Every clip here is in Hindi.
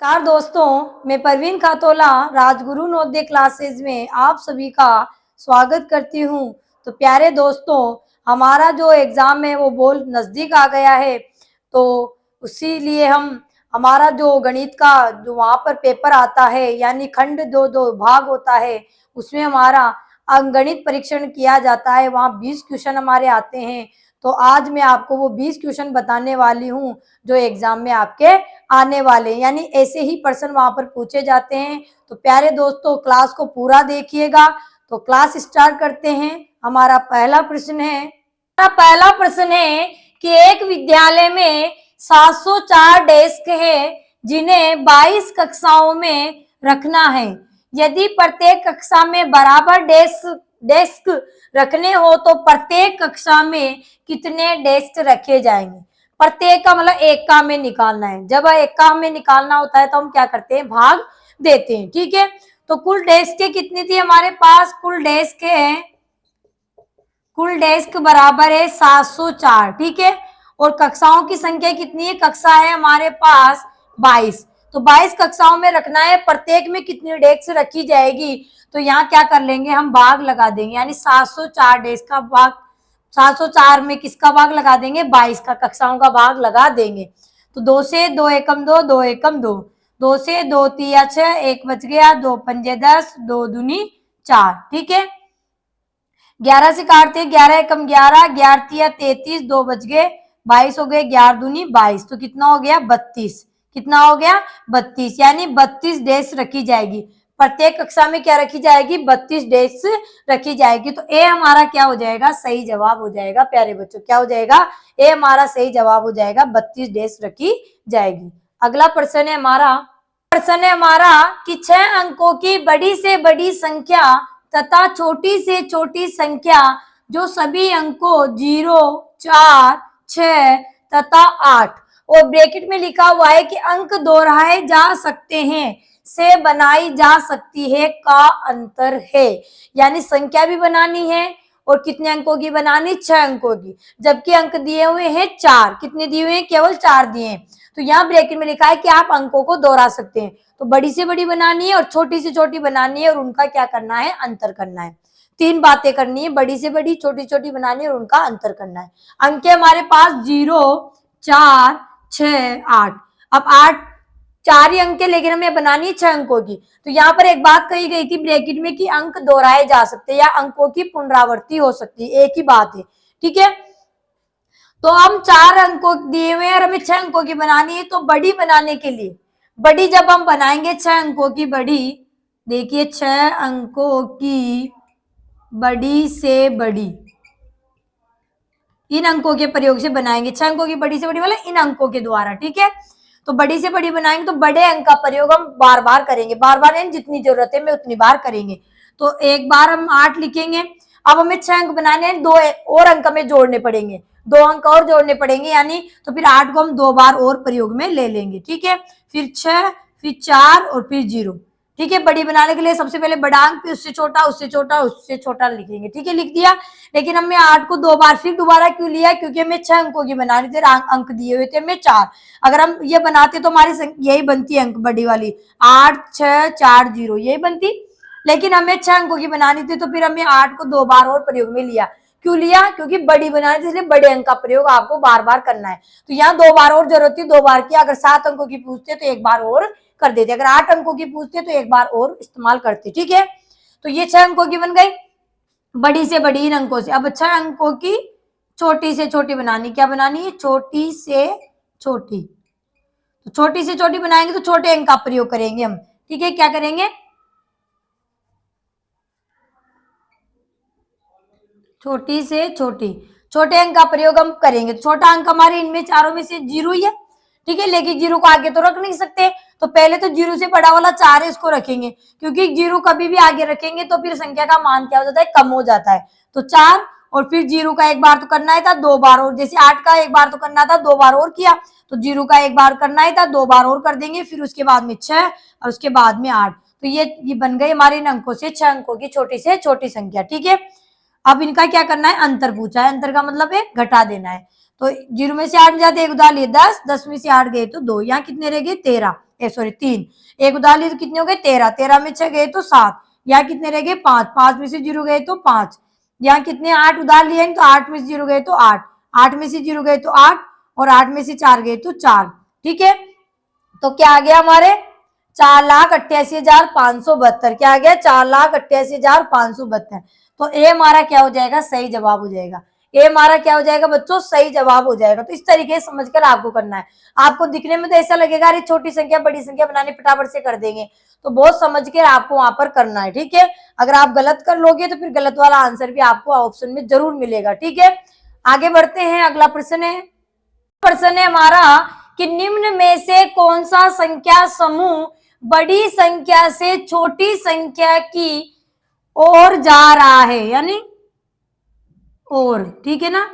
नमस्कार दोस्तों, मैं परवीन खातोला राजगुरु नवोदय क्लासेस में आप सभी का स्वागत करती हूँ। तो प्यारे दोस्तों, हमारा जो एग्ज़ाम है वो बहुत नज़दीक आ गया है। तो उसी लिए हमारा जो गणित का जो वहाँ पर पेपर आता है, यानी खंड जो दो भाग होता है, उसमें हमारा अंकगणित परीक्षण किया जाता है। वहाँ 20 क्वेश्चन हमारे आते हैं। तो आज मैं आपको वो 20 क्वेश्चन बताने वाली हूँ जो एग्ज़ाम में आपके आने वाले, यानी ऐसे ही प्रश्न वहां पर पूछे जाते हैं। तो प्यारे दोस्तों, क्लास को पूरा देखिएगा। तो क्लास स्टार्ट करते हैं। हमारा पहला प्रश्न है कि एक विद्यालय में 704 डेस्क है जिन्हें 22 कक्षाओं में रखना है। यदि प्रत्येक कक्षा में बराबर डेस्क रखने हो तो प्रत्येक कक्षा में कितने डेस्क रखे जाएंगे। प्रत्येक का मतलब एक का हमें निकालना है। जब एक का हमें निकालना होता है तो हम क्या करते हैं, भाग देते हैं। ठीक है, तो कुल डेस्क कितनी थी हमारे पास? कुल डेस्क बराबर है 704। ठीक है, और कक्षाओं की संख्या कितनी है? कक्षा है हमारे पास 22। तो 22 कक्षाओं में रखना है। प्रत्येक में कितनी डेस्क रखी जाएगी? तो यहाँ क्या कर लेंगे, हम भाग लगा देंगे, यानी 704 डेस्क का भाग 704 में किसका भाग लगा देंगे? 22 का, कक्षाओं का भाग लगा देंगे। तो 2 से 2 एकम 2, 2 एकम 2, 2 से 2 तिया 6, 1 बच गया, 2 पंजे 10, 2 दूनी 4। ठीक है, 11 से काटते, 11 एकम 11, 11 तिया 33, 2 बच गए, 22 हो गए, 11 दूनी 22। तो कितना हो गया? 32। कितना हो गया? 32, यानी 32 डेस्क रखी जाएगी। प्रत्येक कक्षा में क्या रखी जाएगी? 32 डेस्क रखी जाएगी। तो ए हमारा क्या हो जाएगा? सही जवाब हो जाएगा। प्यारे बच्चों, क्या हो जाएगा? ए हमारा सही जवाब हो जाएगा, 32 डेस्क रखी जाएगी। अगला प्रश्न है हमारा कि 6 अंकों की बड़ी से बड़ी संख्या तथा छोटी से छोटी संख्या जो सभी अंकों 0, 4, 6 तथा 8 और ब्रैकेट में लिखा हुआ है कि अंक दोहराए जा सकते हैं से बनाई जा सकती है का अंतर है। यानी संख्या भी बनानी है और कितने अंकों की बनानी? 6 अंकों की, जबकि अंक दिए हुए हैं 4। कितने दिए हुए हैं? केवल 4 दिए हैं। तो यहाँ ब्रैकेट में लिखा है कि आप अंकों को दोहरा सकते हैं। तो बड़ी से बड़ी बनानी है और छोटी से छोटी बनानी है और उनका क्या करना है? अंतर करना है। 3 बातें करनी है, बड़ी से बड़ी, छोटी छोटी बनानी है और उनका अंतर करना है। अंक हमारे पास 0, 4, 6, 8। अब 8 4 ही अंक है, लेकिन हमें बनानी है 6 अंकों की। तो यहाँ पर एक बात कही गई थी ब्रैकेट में कि अंक दोहराए जा सकते हैं या अंकों की पुनरावृत्ति हो सकती है, एक ही बात है। ठीक है, तो हम 4 अंकों दिए हुए हैं और हमें 6 अंकों की बनानी है। तो बड़ी बनाने के लिए, बड़ी जब हम बनाएंगे 6 अंकों की बड़ी, देखिए 6 अंकों की बड़ी से बड़ी, इन अंकों के प्रयोग से बनाएंगे। 6 अंकों की बड़ी से बड़ी मतलब इन अंकों के द्वारा। ठीक है, तो बड़ी से बड़ी बनाएंगे तो बड़े अंक का प्रयोग हम बार बार करेंगे, बार बार यानी जितनी जरूरत है मैं उतनी बार करेंगे। तो एक बार हम 8 लिखेंगे। अब हमें 6 अंक बनाने हैं, 2 और अंक हमें जोड़ने पड़ेंगे, 2 अंक और जोड़ने पड़ेंगे, यानी तो फिर 8 को हम 2 बार और प्रयोग में ले लेंगे। ठीक है, फिर 6, फिर 4 और फिर 0। ठीक है, बड़ी बनाने के लिए सबसे पहले बड़ा अंक, फिर उससे छोटा, उससे छोटा, उससे छोटा लिखेंगे। ठीक है, लिख दिया। लेकिन हमने 8 को 2 बार फिर दोबारा क्यों लिया? क्योंकि हमें 6 अंकों की बनानी थी, अंक दिए हुए थे हमें 4। अगर हम ये बनाते तो हमारी यही बनती अंक बड़ी वाली, 8, 6, 4, 0 यही बनती। लेकिन हमें 6 अंकों की बनानी थी, तो फिर हमने 8 को 2 बार और प्रयोग में लिया। क्यों लिया? क्योंकि बड़ी बनानी थी, इसलिए बड़े अंक का प्रयोग आपको बार बार करना है। तो यहाँ 2 बार और जरूरत थी, 2 बार किया। अगर 7 अंकों की पूछते तो 1 बार और कर देते, अगर 8 अंकों की पूछते तो 1 बार और इस्तेमाल करते। ठीक है, तो ये 6 अंकों की बन गई, बड़ी से बड़ी इन अंकों से। अब 6 अंकों की छोटी से छोटी बनानी, क्या बनानी है? छोटी से छोटी। तो छोटी से छोटी बनाएंगे तो छोटे अंक का प्रयोग करेंगे हम। ठीक है, क्या करेंगे? छोटी से छोटी, छोटे अंक का प्रयोग हम करेंगे। छोटा अंक हमारे इनमें चारों में से 0 ही है। ठीक है, लेकिन 0 को आगे तो रख नहीं सकते, तो पहले तो 0 से बड़ा वाला 4 है, इसको रखेंगे, क्योंकि 0 कभी भी आगे रखेंगे तो फिर संख्या का मान क्या हो जाता है? कम हो जाता है। तो 4 और फिर 0 का 1 बार तो करना ही था, 2 बार और, जैसे 8 का 1 बार तो करना था, 2 बार और किया। तो 0 का 1 बार करना ही था, 2 बार और कर देंगे, फिर उसके बाद में 6 और उसके बाद में 8। तो ये बन गई हमारे इन अंकों से 6 अंकों की छोटी से छोटी संख्या। ठीक है, अब इनका क्या करना है? अंतर पूछा है। अंतर का मतलब है घटा देना है। तो 0 में से 8 में जाते 1 उधार लिए 10, 10 में से 8 गए तो 2, यहाँ कितने रह गए 13, 3, 1 उधार लिए तो कितने हो गए 13, 13 में 6 गए तो 7, यहाँ कितने रह गए 5, 5 में से 0 गए तो 5, यहाँ कितने 8 उधार लिए तो 8 में से 0 गए तो 8, 8 में से 0 गए तो 8 और 8 में से 4 गए तो 4। ठीक है, तो क्या आ गया हमारे 4,88,572, क्या आ गया 4,88,572। तो ए हमारा क्या हो जाएगा सही जवाब हो जाएगा, ए हमारा क्या हो जाएगा बच्चों सही जवाब हो जाएगा। तो इस तरीके से समझकर आपको करना है। आपको दिखने में तो ऐसा लगेगा अरे छोटी संख्या बड़ी संख्या बनाने फटाफट से कर देंगे, तो बहुत समझ के आपको वहां पर करना है। ठीक है, अगर आप गलत कर लोगे तो फिर गलत वाला आंसर भी आपको ऑप्शन में जरूर मिलेगा। ठीक है, आगे बढ़ते हैं, अगला प्रश्न है हमारा कि निम्न में से कौन सा संख्या समूह बड़ी संख्या से छोटी संख्या की ओर जा रहा है, यानी और, ठीक है ना,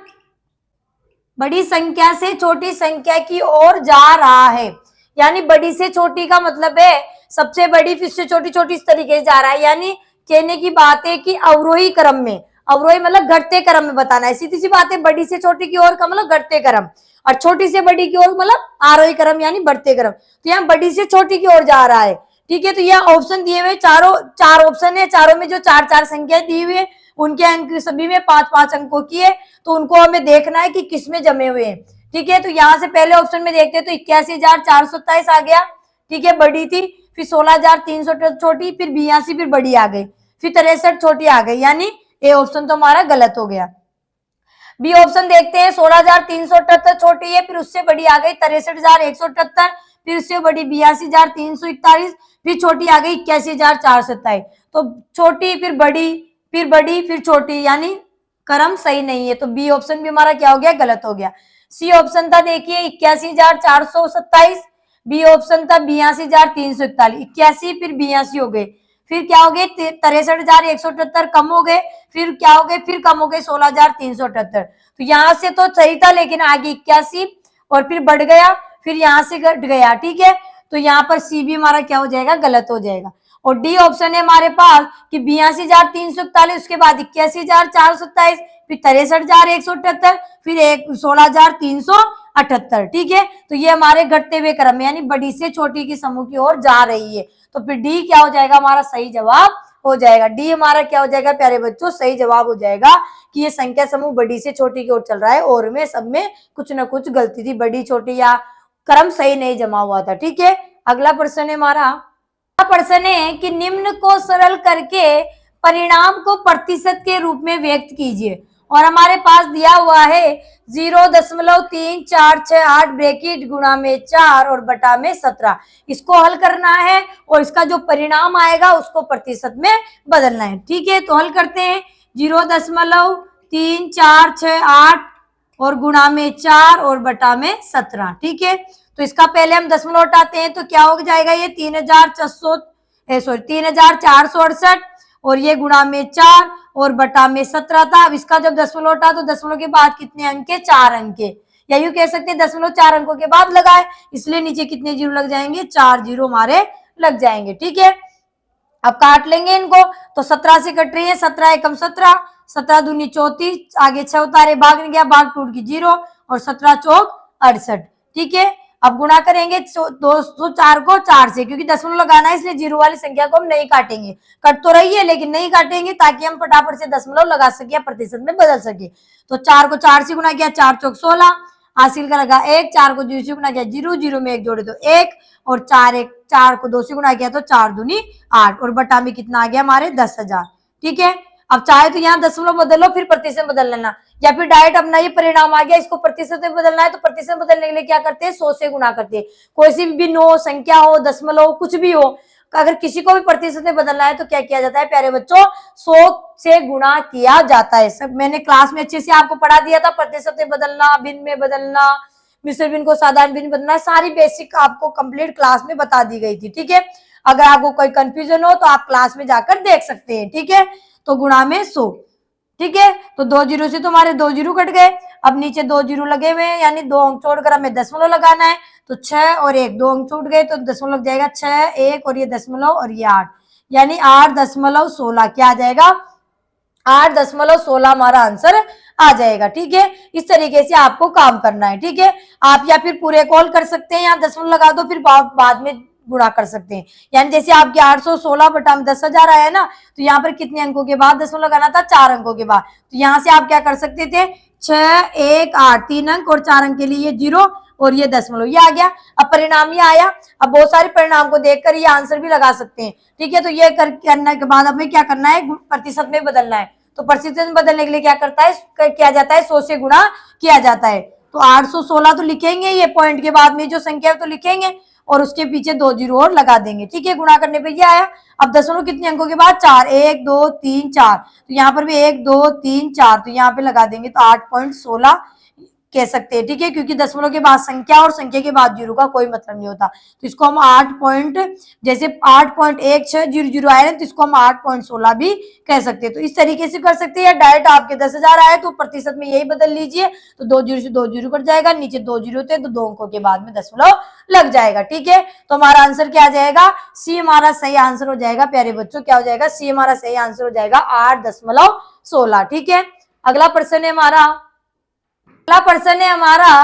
बड़ी संख्या से छोटी संख्या की ओर जा रहा है, यानी बड़ी से छोटी का मतलब है सबसे बड़ी फिर से छोटी छोटी इस तरीके से जा रहा है। यानी कहने की बात है कि अवरोही क्रम में, अवरोही मतलब घटते क्रम में बताना है, सीधी सी बात है। बड़ी से छोटी की ओर का मतलब घटते क्रम और छोटी से बड़ी की ओर मतलब आरोही क्रम यानी बढ़ते क्रम। तो यहाँ बड़ी से छोटी की ओर जा रहा है। ठीक है, तो यह ऑप्शन दिए हुए चार ऑप्शन है, चारों में जो 4 संख्या दी हुई है उनके अंक सभी में 5 अंकों की है, तो उनको हमें देखना है कि किस में जमे हुए हैं। ठीक है, तो यहाँ से पहले ऑप्शन में देखते हैं तो 81,427 आ गया। ठीक है, बड़ी थी, फिर 16,300 छोटी, फिर 82, फिर बड़ी आ गई, फिर 63 छोटी आ गई, यानी ए ऑप्शन तो हमारा गलत हो गया। बी ऑप्शन देखते हैं, 16,378 छोटी है, फिर उससे बड़ी आ गई 63,178, फिर उससे बड़ी 82,341, फिर छोटी आ गई 81,427। तो छोटी फिर बड़ी फिर बड़ी फिर छोटी, यानी क्रम सही नहीं है, तो बी ऑप्शन भी हमारा क्या हो गया गलत हो गया। सी ऑप्शन था देखिए 81,427, बी ऑप्शन था 82,341, 81 फिर 82 हो गए, फिर क्या हो गए 63,178 कम हो गए, फिर क्या हो गए फिर कम हो गए 16,378। तो यहाँ से तो सही था लेकिन आगे 81 और फिर बढ़ गया, फिर यहाँ से घट गया। ठीक है, तो यहाँ पर सी भी हमारा क्या हो जाएगा गलत हो जाएगा। और डी ऑप्शन है हमारे पास कि 82,341, उसके बाद 81,427, फिर 63,178, फिर 16,378। ठीक है, तो ये हमारे घटते हुए क्रम यानी बड़ी से छोटी की समूह की ओर जा रही है, तो फिर डी क्या हो जाएगा हमारा सही जवाब हो जाएगा। डी हमारा क्या हो जाएगा प्यारे बच्चों सही जवाब हो जाएगा कि ये संख्या समूह बड़ी से छोटी की ओर चल रहा है, और में सब में कुछ ना कुछ गलती थी, बड़ी छोटी या क्रम सही नहीं जमा हुआ था। ठीक है, अगला प्रश्न है हमारा, प्रश्न है कि निम्न को सरल करके परिणाम को प्रतिशत के रूप में व्यक्त कीजिए, और हमारे पास दिया हुआ है 0.3468 ब्रैकेट गुणा में 4 और बटा में 17। इसको हल करना है और इसका जो परिणाम आएगा उसको प्रतिशत में बदलना है। ठीक है, तो हल करते हैं 0.3468 और गुणा में 4 और बटा में 17। ठीक है, तो इसका पहले हम दशमलव हटाते हैं तो क्या हो जाएगा ये 3,468 और ये गुणा में 4 और बटा में 17 था। अब इसका जब दशमलव हटा तो दशमलव के बाद कितने अंक के 4 अंक के, या यूं कह सकते हैं दशमलव 4 अंकों के बाद लगाए, इसलिए नीचे कितने जीरो लग जाएंगे 4 जीरो हमारे लग जाएंगे। ठीक है, अब काट लेंगे इनको, तो 17 से कट रही है, 17 एकम 17, 17 दूनी 34, आगे 6 उतारे भाग नहीं गया, भाग टूट की 0 और 17 चौक 68। ठीक है, अब गुणा करेंगे 204 को 4 से, क्योंकि दशमलव लगाना है इसलिए जीरो वाली संख्या को हम नहीं काटेंगे, कट तो रही है लेकिन नहीं काटेंगे ताकि हम फटाफट से दशमलव लगा सके, प्रतिशत में बदल सके। तो 4 को 4 से गुणा किया, 4 चौक 16, हासिल का लगा 1, 4 को 0 से गुणा किया 0, 0 में 1 जोड़े तो 1, और 4 को 2 से गुणा किया तो 4 दूनी 8 और बटा में कितना आ गया हमारे 10,000। ठीक है, अब चाहे तो यहाँ दशमलव बदलो फिर प्रतिशत बदल लेना, या फिर डायरेक्ट अपना ये परिणाम आ गया इसको प्रतिशत में बदलना है तो प्रतिशत बदलने के लिए क्या करते हैं 100 से गुणा करते हैं। कोई सी भी नो संख्या हो, दशमलव कुछ भी हो, अगर किसी को भी प्रतिशत में बदलना है तो क्या किया जाता है प्यारे बच्चों 100 से गुणा किया जाता है। सब मैंने क्लास में अच्छे से आपको पढ़ा दिया था, प्रतिशत में बदलना, भिन्न में बदलना, मिश्र भिन्न को साधारण भिन्न बदलना, सारी बेसिक आपको कंप्लीट क्लास में बता दी गई थी। ठीक है, अगर आपको कोई कंफ्यूजन हो तो आप क्लास में जाकर देख सकते हैं। ठीक है, तो गुणा में 100। ठीक है, तो 2 जीरो से तो हमारे 2 जीरो कट गए, अब नीचे 2 जीरो लगे हुए हैं यानी 2 अंक छोड़कर हमें दशमलव लगाना है, तो 6 और 1 2 अंक छूट गए तो दशमलव लग जाएगा 6 1 और ये दशमलव और ये 8, यानी 8.16 क्या आ जाएगा 8.16 हमारा आंसर आ जाएगा। ठीक है, इस तरीके से आपको काम करना है। ठीक है, आप या फिर पूरे कॉल कर सकते हैं, या दशमलव लगा दो, फिर बाद में गुणा कर सकते हैं। यानी जैसे आपके 816 बटा में 10,000 आया ना, तो यहाँ पर कितने अंकों के बाद दशमलव लगाना था? 4 अंकों के बाद। तो यहाँ से आप क्या कर सकते थे? 6, 1, 8, 3 अंक और 4 अंक के लिए 0 और ये दशमलव, ये आ गया। अब परिणाम ये आया। अब बहुत सारे परिणाम को देखकर ये आंसर भी लगा सकते हैं। ठीक है, तो ये करने के बाद हमें क्या करना है? प्रतिशत में बदलना है। तो प्रतिशत में बदलने के लिए क्या किया जाता है? 100 से गुणा किया जाता है। तो 816 तो लिखेंगे, ये पॉइंट के बाद में जो संख्या है तो लिखेंगे, और उसके पीछे 2 जीरो और लगा देंगे। ठीक है, गुणा करने पे ये आया। अब दशमलव कितने अंकों के बाद? 4, 1, 2, 3, 4। तो यहाँ पर भी 1, 2, 3, 4, तो यहाँ पे लगा देंगे, तो 8.16 कह सकते हैं। ठीक है, क्योंकि दशमलव के बाद संख्या और संख्या के बाद जीरो का कोई मतलब नहीं होता। तो इसको हम 8.1600 आए, तो इसको हम 8.16 भी कह सकते हैं। तो इस तरीके से कर सकते हैं, या डायरेक्ट आपके 10,000 आए तो प्रतिशत में यही बदल लीजिए, तो 2 जीरो से 2 जीरो कट जाएगा, नीचे 2 जीरो थे तो 2 अंकों के बाद में दशमलव लग जाएगा। ठीक है, तो हमारा आंसर क्या आ जाएगा? सी हमारा सही आंसर हो जाएगा। प्यारे बच्चों, क्या हो जाएगा? सी हमारा सही आंसर हो जाएगा 8.16। ठीक है, अगला प्रश्न है हमारा, अगला प्रश्न है हमारा,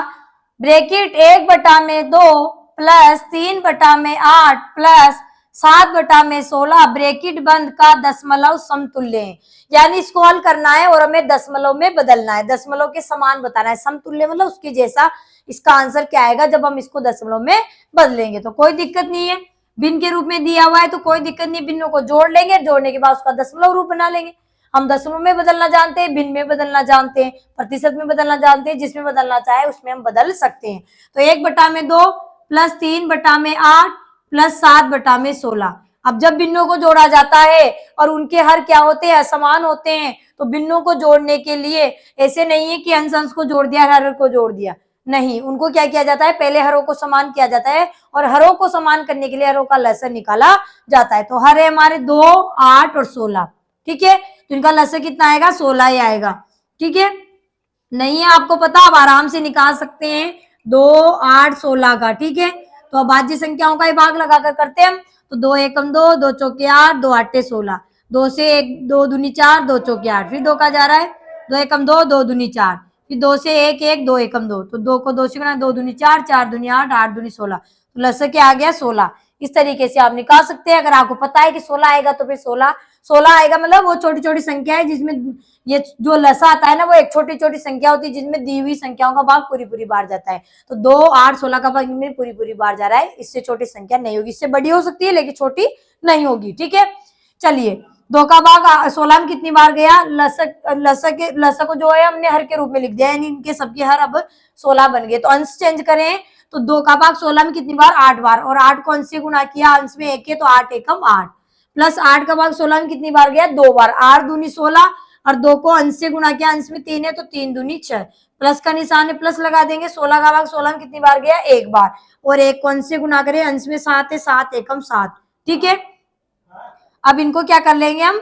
ब्रैकेट 1/2 प्लस 3/8 प्लस 7/16 ब्रैकेट बंद का दशमलव समतुल्य है। यानी इसको हल करना है और हमें दशमलव में बदलना है, दशमलव के समान बताना है। समतुल्य मतलब उसके जैसा। इसका आंसर क्या आएगा जब हम इसको दशमलव में बदलेंगे? तो कोई दिक्कत नहीं है, भिन्न के रूप में दिया हुआ है तो कोई दिक्कत नहीं, भिन्नों को जोड़ लेंगे, जोड़ने के बाद उसका दशमलव रूप बना लेंगे। हम दशमलव में बदलना जानते हैं, भिन्न में बदलना जानते हैं, प्रतिशत में बदलना जानते हैं, जिसमें बदलना चाहे उसमें हम बदल सकते हैं। तो 1/2 प्लस 3/8 प्लस 7/16। अब जब भिन्नों को जोड़ा जाता है और उनके हर क्या होते हैं? असमान होते हैं। तो भिन्नों को जोड़ने के लिए ऐसे नहीं है कि अंश अंश को जोड़ दिया, हर को जोड़ दिया, नहीं, उनको क्या किया जाता है? पहले हरों को समान किया जाता है, और हरों को समान करने के लिए हरों का लसर निकाला जाता है। तो हर है हमारे 2, 8 और 16। ठीक है, तो इनका लसर कितना आएगा? 16 ही आएगा। ठीक है, नहीं है आपको पता, आप आराम से निकाल सकते हैं 2, 8, 16 का। ठीक है, तो अब भाज्य संख्याओं का ही भाग लगाकर करते हैं हम। तो 2 एकम 2, 2 चौके 8, 2 आठे 16, 2 से 1, 2 दूनी 4, 2 चौके 8, फिर 2 का जा रहा है, 2 एकम 2, 2 दूनी 4, फिर 2 से 1, 1, 2 एकम 2, तो 2 को 2 से गुणा, 2 दूनी 4, 4 दूनी 8, 8 दूनी 16, तो लसर क्या आ गया? 16। इस तरीके से आप निकाल सकते हैं। अगर आपको पता है कि 16 आएगा तो फिर 16 आएगा, मतलब वो छोटी छोटी संख्या है जिसमें ये जो लसा आता है ना, वो एक छोटी छोटी संख्या होती है जिसमें दी हुई संख्याओं का भाग पूरी पूरी बार जाता है। तो 2, 8, 16 का भाग में पूरी पूरी बार जा रहा है, इससे छोटी संख्या नहीं होगी। इससे बड़ी हो सकती है लेकिन छोटी नहीं होगी। ठीक है, चलिए 2 का भाग 16 में कितनी बार गया? लसक को जो है हमने हर के रूप में लिख दिया, यानी इनके सबके हर अब 16 बन गए। तो अंश चेंज करें तो 2 का भाग 16 में कितनी बार? 8 बार, और 8 को अंश से गुणा किया, अंश में 1 है तो 8 एकम 8, प्लस 8 का भाग 16 में कितनी बार गया? 2 बार, 8 दूनी 16, और 2 को अंश से गुणा किया, अंश में 3 है तो 3 दूनी 6, प्लस का निशान है, प्लस लगा देंगे। 16 का भाग 16 में कितनी बार गया? 1 बार, और 1 को अंश से गुणा करें, अंश में 7 है, 7 एकम 7। ठीक है, अब इनको क्या कर लेंगे? हम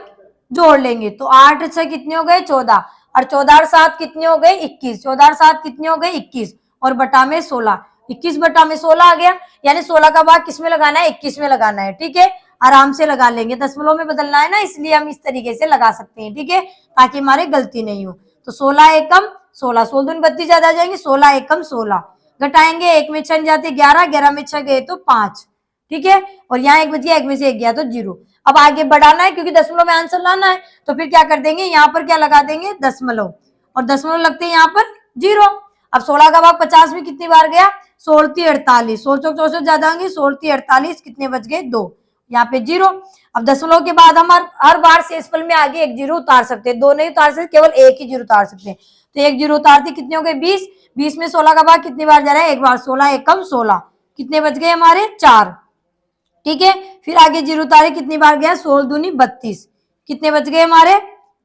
जोड़ लेंगे। तो 8 6 कितने हो गए? 14, और 14 और 7 कितने हो गए? 21, 14 और 7 कितने हो गए? 21, और बटा में 16, 21 बटा में 16 आ गया। यानी 16 का भाग किस में लगाना है? 21 में लगाना है। ठीक है, आराम से लगा लेंगे, दशमलव में बदलना है ना, इसलिए हम इस तरीके से लगा सकते हैं। ठीक है, ताकि हमारे गलती नहीं हो। तो 16 एकम 16, 16 दूनी 32 ज्यादा आ जाएंगे, 16 एकम 16, घटाएंगे, 1 में 6 जाते 11, 11 में 6 गए तो 5। ठीक है, और यहाँ 1 बच गया, 1 में से 1 गया तो 0। अब आगे बढ़ाना है क्योंकि दशमलव में आंसर लाना है, तो फिर क्या कर देंगे? यहाँ पर क्या लगा देंगे? दशमलव, और दशमलव लगते हैं यहाँ पर 0। अब 16 का भाग 50 में कितनी बार गया? 16 48, 16 64 ज्यादा होंगे, 16 48, कितने बच गए? 2, यहाँ पे 0। अब दशमलव के बाद हम हर बार शेषफल में आगे 1 जीरो उतार सकते हैं, 2 नहीं उतार सकते, केवल 1 ही जीरो उतार सकते हैं। तो 1 जीरो उतारते कितने हो गए? 20, 20 में 16 का भाग कितनी बार जा रहा है? 1 बार, 16 एकम 16, कितने बच गए हमारे? 4। ठीक है, फिर आगे जीरो उतारे, कितनी बार गया? 16 दूनी 32, कितने बच गए हमारे?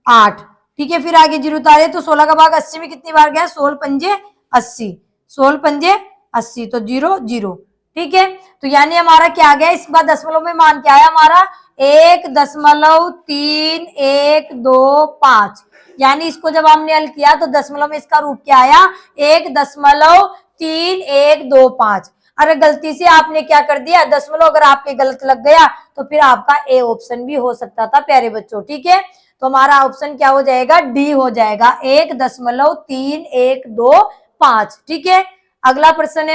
8। ठीक है, फिर आगे जीरो उतारे तो 16 का भाग 80 में कितनी बार गया? 16 पंजे 80, 16 पंजे 80, तो 0 0। ठीक है, तो यानी हमारा क्या गया? इस बार दशमलव में मान क्या आया हमारा? 1.31225, यानी इसको जब हमने हल किया तो दशमलव में इसका रूप क्या आया? 1.3125। अरे गलती से आपने क्या कर दिया? दशमलव अगर आपके गलत लग गया तो फिर आपका ए ऑप्शन भी हो सकता था प्यारे बच्चों। ठीक है, तो हमारा ऑप्शन क्या हो जाएगा, डी हो जाएगा, 1.315। ठीक है। अगला प्रश्न है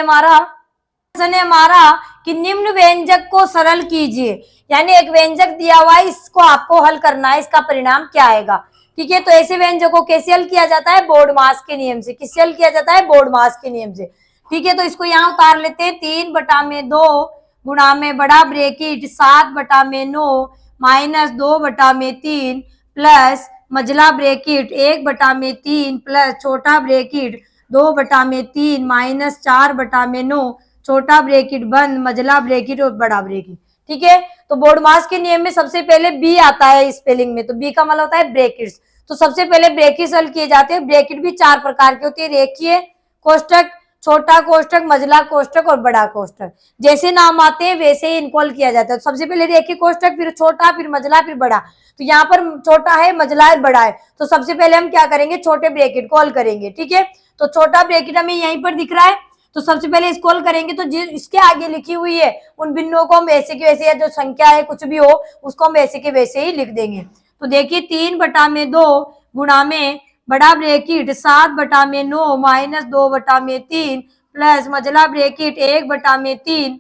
हमारा कि निम्न व्यंजक को सरल कीजिए, यानी एक व्यंजक दिया हुआ है, इसको आपको हल करना है, इसका परिणाम क्या आएगा। ठीक है। तो ऐसे व्यंजक को कैसे हल किया जाता है, बोर्ड मास के नियम से। किससे हल किया जाता है, बोर्ड मास के नियम से। ठीक है। तो इसको यहाँ उतार लेते हैं, 3/2 गुणा में बड़ा ब्रेकेट 7/9 माइनस 2/3 प्लस मझला ब्रेकेट 1/3 प्लस छोटा ब्रेकेट 2/3 माइनस 4/9 छोटा ब्रेकेट बंद मझला ब्रेकेट और बड़ा ब्रेकेट। ठीक है। तो बोर्ड मास के नियम में सबसे पहले बी आता है स्पेलिंग में, तो बी का मतलब होता है ब्रैकेट्स। तो सबसे पहले ब्रैकेट्स हल किए जाते हैं। ब्रैकेट भी 4 प्रकार के होते हैं, रेखीय कोष्टक, छोटा कोष्टक, मझला कोष्टक और बड़ा कोष्टक। जैसे नाम आते हैं वैसे ही इनको हल किया जाता है। सबसे पहले रेखीय कोष्टक, फिर छोटा, फिर मझला, फिर बड़ा। तो यहाँ पर छोटा है, मझला है, बड़ा है। तो सबसे पहले हम क्या करेंगे, छोटे ब्रैकेट को हल करेंगे। ठीक है। तो छोटा ब्रैकेट हमें यहीं पर दिख रहा है, तो सबसे पहले इसको हल करेंगे। तो इसके आगे लिखी हुई है उन बिंदुओं को हम वैसे के वैसे, या जो संख्या है कुछ भी हो उसको हम वैसे के वैसे ही लिख देंगे। तो देखिए 3/2 गुणा में बड़ा ब्रैकेट 7/9 माइनस 2/3 प्लस मझला ब्रैकेट 1/3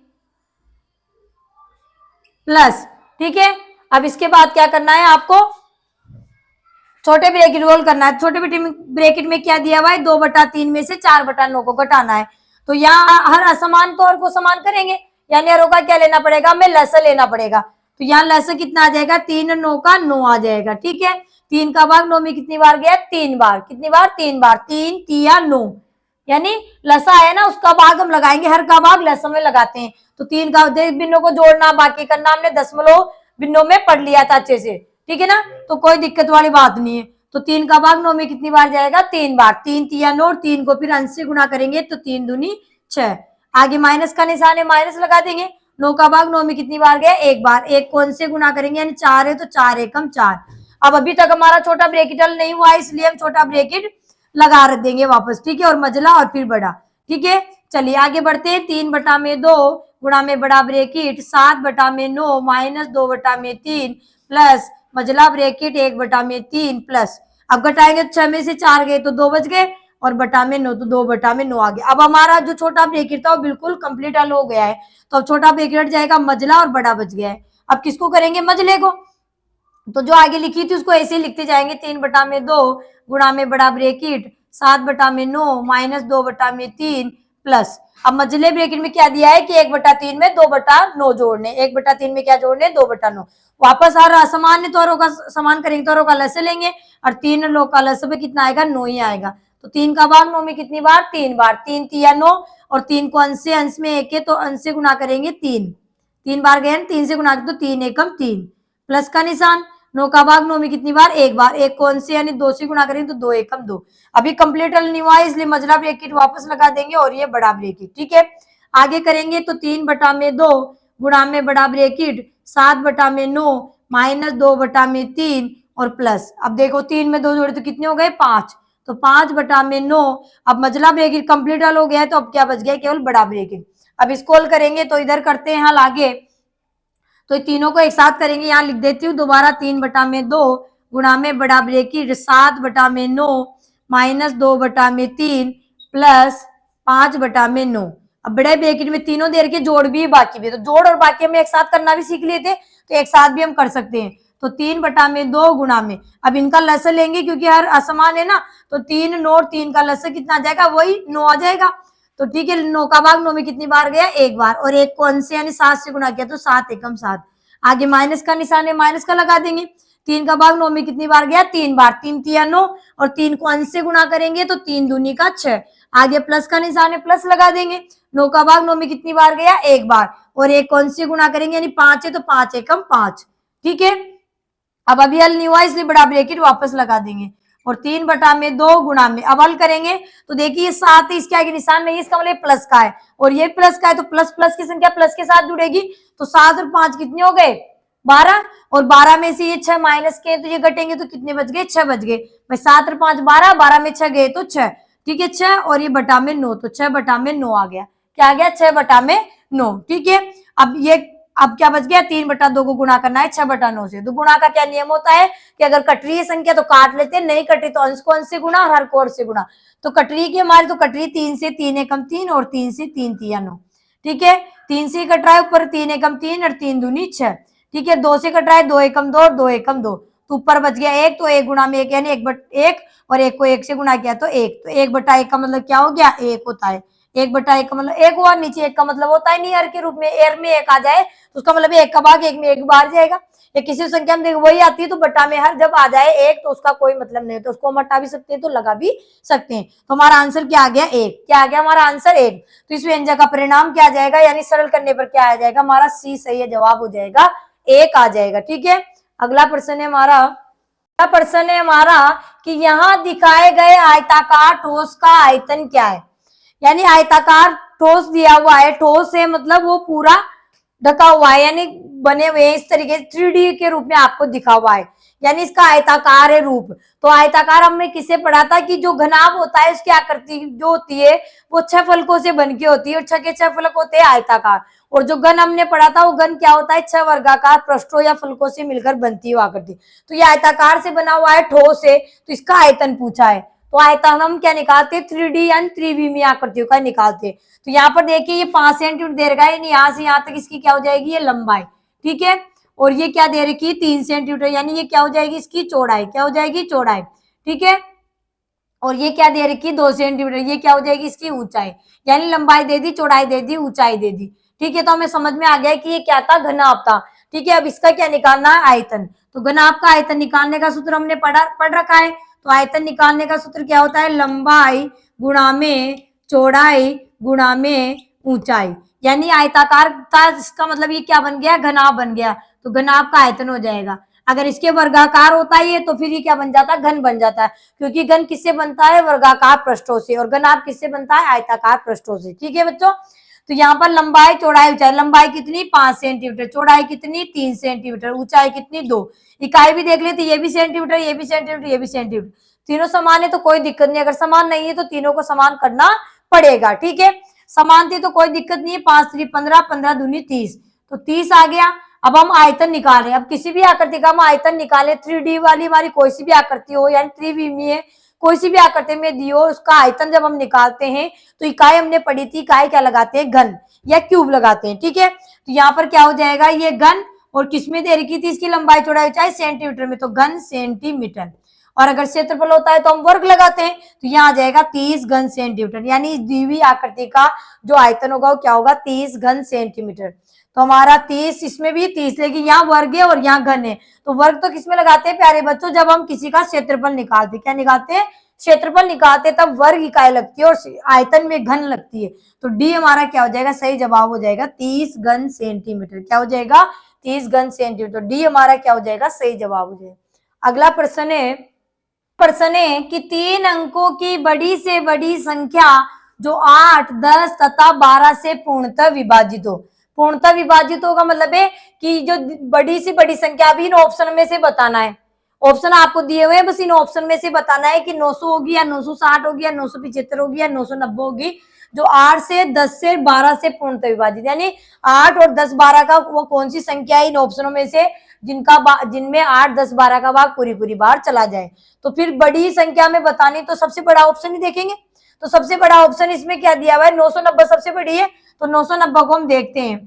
प्लस। ठीक है। अब इसके बाद क्या करना है आपको, छोटे ब्रैकेट रोल करना है। छोटे ब्रैकेट में क्या दिया हुआ है, 2/3 में से 4/9 को घटाना है। तो यहाँ हर असमान को हर को समान करेंगे, यानी हरों का क्या लेना पड़ेगा, हमें लस लेना पड़ेगा। तो यहाँ लस कितना आ जाएगा, 3 9 का 9 आ जाएगा। ठीक है। 3 का भाग 9 में कितनी बार गया, 3 बार। कितनी बार, 3 बार। 3 3 9, यानी लसा है ना, उसका भाग हम लगाएंगे, हर का भाग लस में लगाते हैं। तो 3 का बिंदु को जोड़ना बाकी करना, हमने दशमलव बिंदु में पढ़ लिया था अच्छे से। ठीक है ना, तो कोई दिक्कत वाली बात नहीं है। तो 3 का भाग 9 में कितनी बार जाएगा, 3 बार। 3 3 9, 3 को फिर अंश से गुणा करेंगे तो 3 दूनी 6। आगे माइनस का निशान है, माइनस लगा देंगे। 9 का भाग 9 में कितनी बार गया, 1 बार। 1 को अंश से गुणा करेंगे, यानी 4 है, तो 4 एकम 4। अब अभी तक हमारा छोटा ब्रैकेट हल नहीं हुआ है, इसलिए हम छोटा ब्रैकेट लगा देंगे वापस। ठीक है। और मझला और फिर बड़ा। ठीक है। चलिए आगे बढ़ते हैं। 3/2 गुणा में बड़ा ब्रैकेट 7/9 माइनस 2/3 प्लस मझला ब्रैकेट 1/3 प्लस। अब घटाएंगे 6 में से 4 गए तो 2 बच गए, और बटा में 9 तो 2/9 आ गया। अब हमारा जो छोटा ब्रैकेट था वो बिल्कुल कंप्लीट हल हो गया है। तो अब छोटा ब्रैकेट हट जाएगा, मझला और बड़ा बच गया है। अब किसको करेंगे, मझले को। तो जो आगे लिखी थी उसको ऐसे ही लिखते जाएंगे। 3/2 गुणा में बड़ा ब्रैकेट 7/9 माइनस 2/3 प्लस। अब मझले ब्रैकेट में क्या दिया है कि 1/3 में 2/9 जोड़ने, 1/3 में क्या जोड़ने, 2/9। वापस हर असमान है तो हरों का समान करेंगे, तो हरों का लस लेंगे, और 3 लोग का लस पे कितना आएगा, 9 ही आएगा। तो 3 का भाग 9 में कितनी बार, 3 बार। 3 3 9, और 3 को अंश से, अंश में 1 है तो अंश से गुणा करेंगे 3 बार गए, 3 से गुणा तो 3 एकम 3 प्लस का निशान। 9 का भाग 9 में कितनी बार, 1 बार। 1 को अंश से यानी 2 से गुणा करेंगे तो 2 एकम 2। अभी कंप्लीट हल नहीं हुआ है, इसलिए मझला ब्रैकेट वापस लगा देंगे, और ये बड़ा ब्रैकेट। ठीक है। आगे करेंगे तो 3/2 गुणा में बड़ा ब्रैकेट 7/9 माइनस 2/3 और प्लस। अब देखो 3 में 2 जोड़े तो कितने हो गए, 5। तो 5/9। अब मझला ब्रैकेट कंप्लीट हल हो गया है, तो अब क्या बच गया, केवल बड़ा ब्रैकेट। अब इसको हल करेंगे, तो इधर करते हैं हल आगे। तो तीनों को एक साथ करेंगे, यहाँ लिख देती हूँ दोबारा। 3/2 गुणा में बड़ा ब्रैकेट 7/9 माइनस 2/3 प्लस 5/9। अब बड़े ब्रैकेट में तीनों देर के जोड़ भी बाकी भी, तो जोड़ और बाकी हम एक साथ करना भी सीख लिए थे, तो एक साथ भी हम कर सकते हैं। तो 3/2 गुणा में, अब इनका लस लेंगे क्योंकि हर असमान है ना, तो 3 9 3 का लस कितना आ जाएगा, वही 9 आ जाएगा। तो ठीक है, 9 का भाग 9 में कितनी बार गया, 1 बार, और 1 को अंश से यानी 7 से गुणा किया तो 7 एकम 7। आगे माइनस का निशान है, माइनस का लगा देंगे। 3 का भाग 9 में कितनी बार गया, 3 बार। 3 3 9, और 3 को अंश से गुणा करेंगे तो 3 दूनी का 6। आगे प्लस का निशान है, प्लस लगा देंगे। 9 का भाग 9 में कितनी बार गया, 1 बार, और 1 को अंश से गुणा करेंगे यानी 5 है तो 5 एकम 5। ठीक है। अब अभी हल नहीं हुआ, इसलिए बड़ा ब्रैकेट वापस लगा देंगे, और 3/2 गुणा में अब हल करेंगे। तो देखिए ये 7 है, इसके आगे निशान नहीं, इसका मतलब प्लस का है, और ये प्लस का है, तो प्लस प्लस की संख्या प्लस के साथ जुड़ेगी। तो 7 और 5 कितने हो गए, 12, और 12 में से ये 6 माइनस के, तो ये घटेंगे तो कितने बच गए, 6 बच गए। भाई 7 और 5 12, 12 में 6 गए तो 6। ठीक है, 6 और ये बटा में 9, तो 6/9 आ गया। क्या आ गया, 6/9। ठीक है। अब ये अब क्या बच गया, 3/2 को गुणा करना है 6/9 से। तो गुणा का क्या नियम होता है कि अगर कट रही है संख्या तो काट लेते हैं, नहीं कटी तो अंश को अंश से गुणा और हर को हर से गुणा। तो कट रही की हमारी, तो कट रही 3 से 3 एकम 3 और 3 से 3 तिया 9। ठीक है, 3 से कट रहा है ऊपर 3 एकम 3 और 3 दूनी 6। ठीक है, 2 से कट रहा है 2 एकम 2 और 2 एकम 2। तो ऊपर बच गया 1, तो 1 गुणा में 1 यानी 1/1 और 1 को 1 से गुणा किया तो 1। तो 1/1 का मतलब क्या हो गया, 1 होता है। 1/1 का मतलब 1 हुआ, नीचे 1 का मतलब होता है नहीं एर के रूप में, एर में 1 आ जाए तो उसका मतलब 1 का भाग 1 में 1 बाहर जाएगा। या किसी संख्या में देखो वही आती है तो बटा में हर जब आ जाए 1 तो उसका कोई मतलब नहीं, तो उसको हम हटा भी सकते हैं तो लगा भी सकते हैं। तो हमारा आंसर क्या आ गया, 1। क्या आ गया हमारा आंसर, 1। तो इस व्यंजक का परिणाम क्या आ जाएगा, यानी सरल करने पर क्या आ जाएगा, हमारा सी सही है, जवाब हो जाएगा 1 आ जाएगा। ठीक है, अगला प्रश्न है हमारा, प्रश्न है हमारा कि यहाँ दिखाए गए आयताकार ठोस का आयतन क्या है। यानी आयताकार ठोस दिया हुआ है, ठोस है मतलब वो पूरा ढका हुआ है, यानी बने हुए हैं इस तरीके 3D के रूप में आपको दिखा हुआ है, यानी इसका आयताकार है रूप। तो आयताकार हमने किसे पढ़ा था कि जो घनाभ होता है उसकी आकृति जो होती है वो 6 फलकों से बन के होती है और 6 के 6 फलक होते हैं आयताकार। और जो घन हमने पढ़ा था वो घन क्या होता है, 6 वर्गाकार पृष्ठों या फलकों से मिलकर बनती है आकृति। तो ये आयताकार से बना हुआ है, ठोस है, तो इसका आयतन पूछा है। तो आयतन हम क्या निकालते हैं, 3D यानी त्रिविमीय आकृतियों का निकालते हैं। तो यहाँ पर देखिए ये 5 सेंटीमीटर दे रखा है, यहाँ से यहाँ तक इसकी क्या हो जाएगी, ये लंबाई। ठीक है, और ये क्या दे रखी है, 3 सेंटीमीटर, यानी ये क्या हो जाएगी, इसकी चौड़ाई। क्या हो जाएगी, चौड़ाई। ठीक है, और ये क्या दे रखी है, 2 सेंटीमीटर, ये क्या हो जाएगी, इसकी ऊंचाई। यानी लंबाई दे दी, चौड़ाई दे दी, ऊंचाई दे दी। ठीक है, तो हमें समझ में आ गया कि ये क्या था, घनाभ था। ठीक है, अब इसका क्या निकालना है, आयतन। तो घनाभ का आयतन निकालने का सूत्र हमने पढ़ रखा है। तो आयतन निकालने का सूत्र क्या होता है, लंबाई गुणा में चौड़ाई गुणा में ऊंचाई। यानी आयताकार था, इसका मतलब ये क्या बन गया, घनाभ बन गया। तो घनाभ का आयतन हो जाएगा। अगर इसके वर्गाकार होता है तो फिर ये क्या बन जाता है, घन बन जाता है, क्योंकि घन किससे बनता है, वर्गाकार पृष्ठों से, और घनाभ किससे बनता है, आयताकार पृष्ठों से। ठीक है बच्चों, तो यहाँ पर लंबाई चौड़ाई ऊंचाई, लंबाई कितनी 5 सेंटीमीटर, चौड़ाई कितनी 3 सेंटीमीटर, ऊंचाई कितनी 2। इकाई भी देख लेते, ये भी सेंटीमीटर, ये भी सेंटीमीटर, ये भी सेंटीमीटर, तीनों समान है तो कोई दिक्कत नहीं। अगर समान नहीं है तो तीनों को समान करना पड़ेगा। ठीक है, समान थी तो कोई दिक्कत नहीं है, 5 3 15, 15 दूनी 30, तो 30 आ गया। अब हम आयतन निकालें, अब किसी भी आकृति का हम आयतन निकालें, 3D वाली हमारी कोई सी भी आकृति हो, यानी त्रिविमीय कोई सी भी आकृति में दी हो, उसका आयतन जब हम निकालते हैं तो इकाई हमने पढ़ी थी, इकाई क्या लगाते हैं, घन या क्यूब लगाते हैं। ठीक है, तो यहाँ पर क्या हो जाएगा, ये घन, और किसमें दे रखी थी इसकी लंबाई चौड़ाई ऊंचाई, सेंटीमीटर में, तो घन सेंटीमीटर। और अगर क्षेत्रफल होता है तो हम वर्ग लगाते हैं, तो यहाँ आ जाएगा 30 घन सेंटीमीटर। यानी इस दी हुई आकृति का जो आयतन होगा वो क्या होगा, 30 घन सेंटीमीटर। तो हमारा 30, इसमें भी 30, लेकिन यहाँ वर्ग है और यहाँ घन है, तो वर्ग तो किसमें लगाते हैं प्यारे बच्चों, जब हम किसी का क्षेत्रफल निकालते, क्या निकालते हैं, क्षेत्रफल निकालते तब वर्ग इकाई लगती है और आयतन में घन लगती है। तो डी हमारा क्या हो जाएगा, सही जवाब हो जाएगा 30 घन सेंटीमीटर। क्या हो जाएगा, 30 घन सेंटीमीटर। डी हमारा क्या हो जाएगा, सही जवाब हो जाएगा। अगला प्रश्न है कि 3 अंकों की बड़ी से बड़ी संख्या जो 8, 10 तथा 12 से पूर्णतः विभाजित हो। पूर्णतः विभाजित होगा मतलब है कि जो बड़ी से बड़ी संख्या भी इन ऑप्शन में से बताना है। ऑप्शन आपको दिए हुए हैं, बस इन ऑप्शन में से बताना है कि 900 होगी या 960 होगी या 975 होगी या 990 होगी, जो 8 से 10 से 12 से पूर्णतः विभाजित, यानी 8 और 10 12 का वो कौन सी संख्या है इन ऑप्शनों में से जिनमें 8 10 12 का भाग पूरी बार चला जाए। तो फिर बड़ी संख्या में बतानी तो सबसे बड़ा ऑप्शन ही देखेंगे। तो सबसे बड़ा ऑप्शन इसमें क्या दिया हुआ है, 990 सबसे बड़ी है, तो 990 को हम देखते हैं।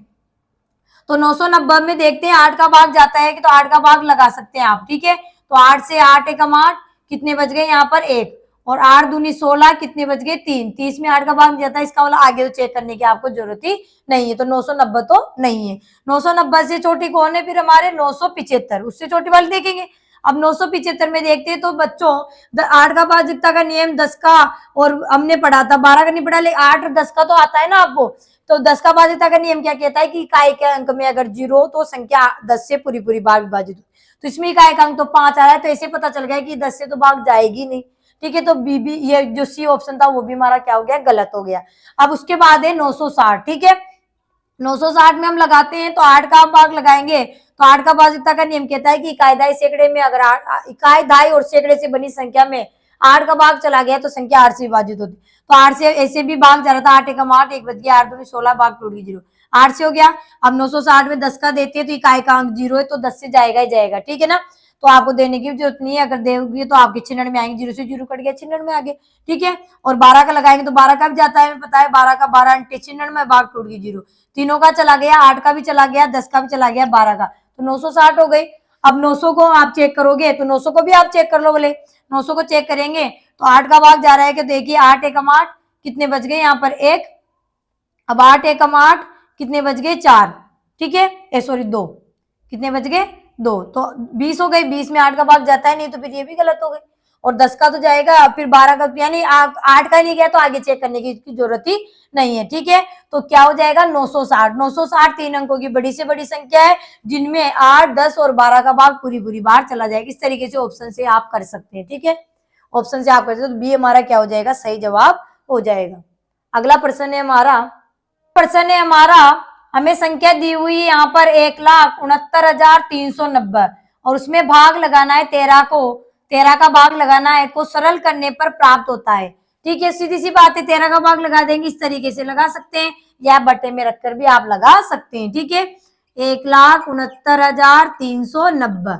तो 990 में देखते हैं 8 का भाग जाता है कि, तो 8 का भाग लगा सकते हैं आप। ठीक है, तो 8 से 8 एकम 8, कितने बच गए यहाँ पर 1, और 8 दूनी 16, कितने बच गए 3, 30 में 8 का भाग जाता है, इसका वाला आगे तो चेक करने की आपको जरूरत ही नहीं है। तो 990 तो नहीं है। 990 से छोटी कौन है फिर हमारे, 975, उससे छोटी वाली देखेंगे। अब 975 में देखते हैं तो बच्चों 8 का भाजकता का नियम 10 का, और हमने पढ़ा था 12 का नहीं पढ़ा, लेकिन 8 और 10 का तो आता है ना आपको। तो 10 का भाजकता का नियम क्या कहता है कि इकाई के अंक में अगर 0 हो तो संख्या 10 से पूरी बार विभाजित हो। तो इसमें इकाई का अंक तो 5 आ रहा है, तो ऐसे पता चल गया कि 10 से तो भाग जाएगी नहीं। ठीक है, तो बी ये जो सी ऑप्शन था वो भी हमारा क्या हो गया, गलत हो गया। अब उसके बाद है 960। ठीक है, 960 में हम लगाते हैं तो 8 का भाग लगाएंगे, तो 8 का भाजकता का नियम कहता है कि इकाई दाई सैकड़े में अगर इकाई दाई और सैकड़े से बनी संख्या में 8 का भाग चला गया तो संख्या 8 से विभाजित होती। तो 8 से ऐसे भी भाग जा रहा था, 8 एकम 8, 1 बच गया, 8 दूनी 16, भाग टूट गई 0। 8 से हो गया। अब 960 में 10 का देते हैं तो इकाई का अंक 0 है तो 10 से जाएगा ही जाएगा, ठीक है ना। तो आपको देने की जरूरत नहीं है, अगर देगी तो आपके छिन्नड़ में आएंगे, 0 से 0 कट गया, छिन्नड़ में आगे, ठीक है। और 12 का लगाएंगे तो 12 का भी जाता है, हमें पता है 12 का 12 अंटे छिन्नड़ में, भाग टूट गई 0। तीनों का चला गया, 8 का भी चला गया, 10 का भी चला गया, 12 का, तो 960 हो गई। अब 900 को आप चेक करोगे तो 900 को भी आप चेक कर लो, बोले 900 को चेक करेंगे तो 8 का भाग जा रहा है कि देखिए 8 एकम 8 कितने बच गए यहाँ पर 1, अब 8 एकम 8 कितने बच गए 4, ठीक है, सॉरी 2, कितने बच गए 2, तो 20 हो गई। 20 में 8 का भाग जाता है नहीं तो फिर ये भी गलत हो गई, और 10 का तो जाएगा, फिर 12 का, यानी 8 का नहीं गया तो आगे चेक करने की जरूरत ही नहीं है, ठीक है। तो क्या हो जाएगा 960। 960 3 अंकों की बड़ी से बड़ी संख्या है जिनमें 8, 10 और 12 का भाग पूरी पूरी बार चला जाएगा। इस तरीके से ऑप्शन से आप कर सकते हैं, ठीक है, ऑप्शन से आप कर सकते हो। तो बी हमारा क्या हो जाएगा, सही जवाब हो जाएगा। अगला प्रश्न है हमारा, हमें संख्या दी हुई है यहाँ पर 1,69,390 और उसमें भाग लगाना है 13 को, 13 का भाग लगाना है, को सरल करने पर प्राप्त होता है, ठीक है। सीधी सी बात है, 13 का भाग लगा देंगे, इस तरीके से लगा सकते हैं या बटे में रखकर भी आप लगा सकते हैं, ठीक है। 1,69,390,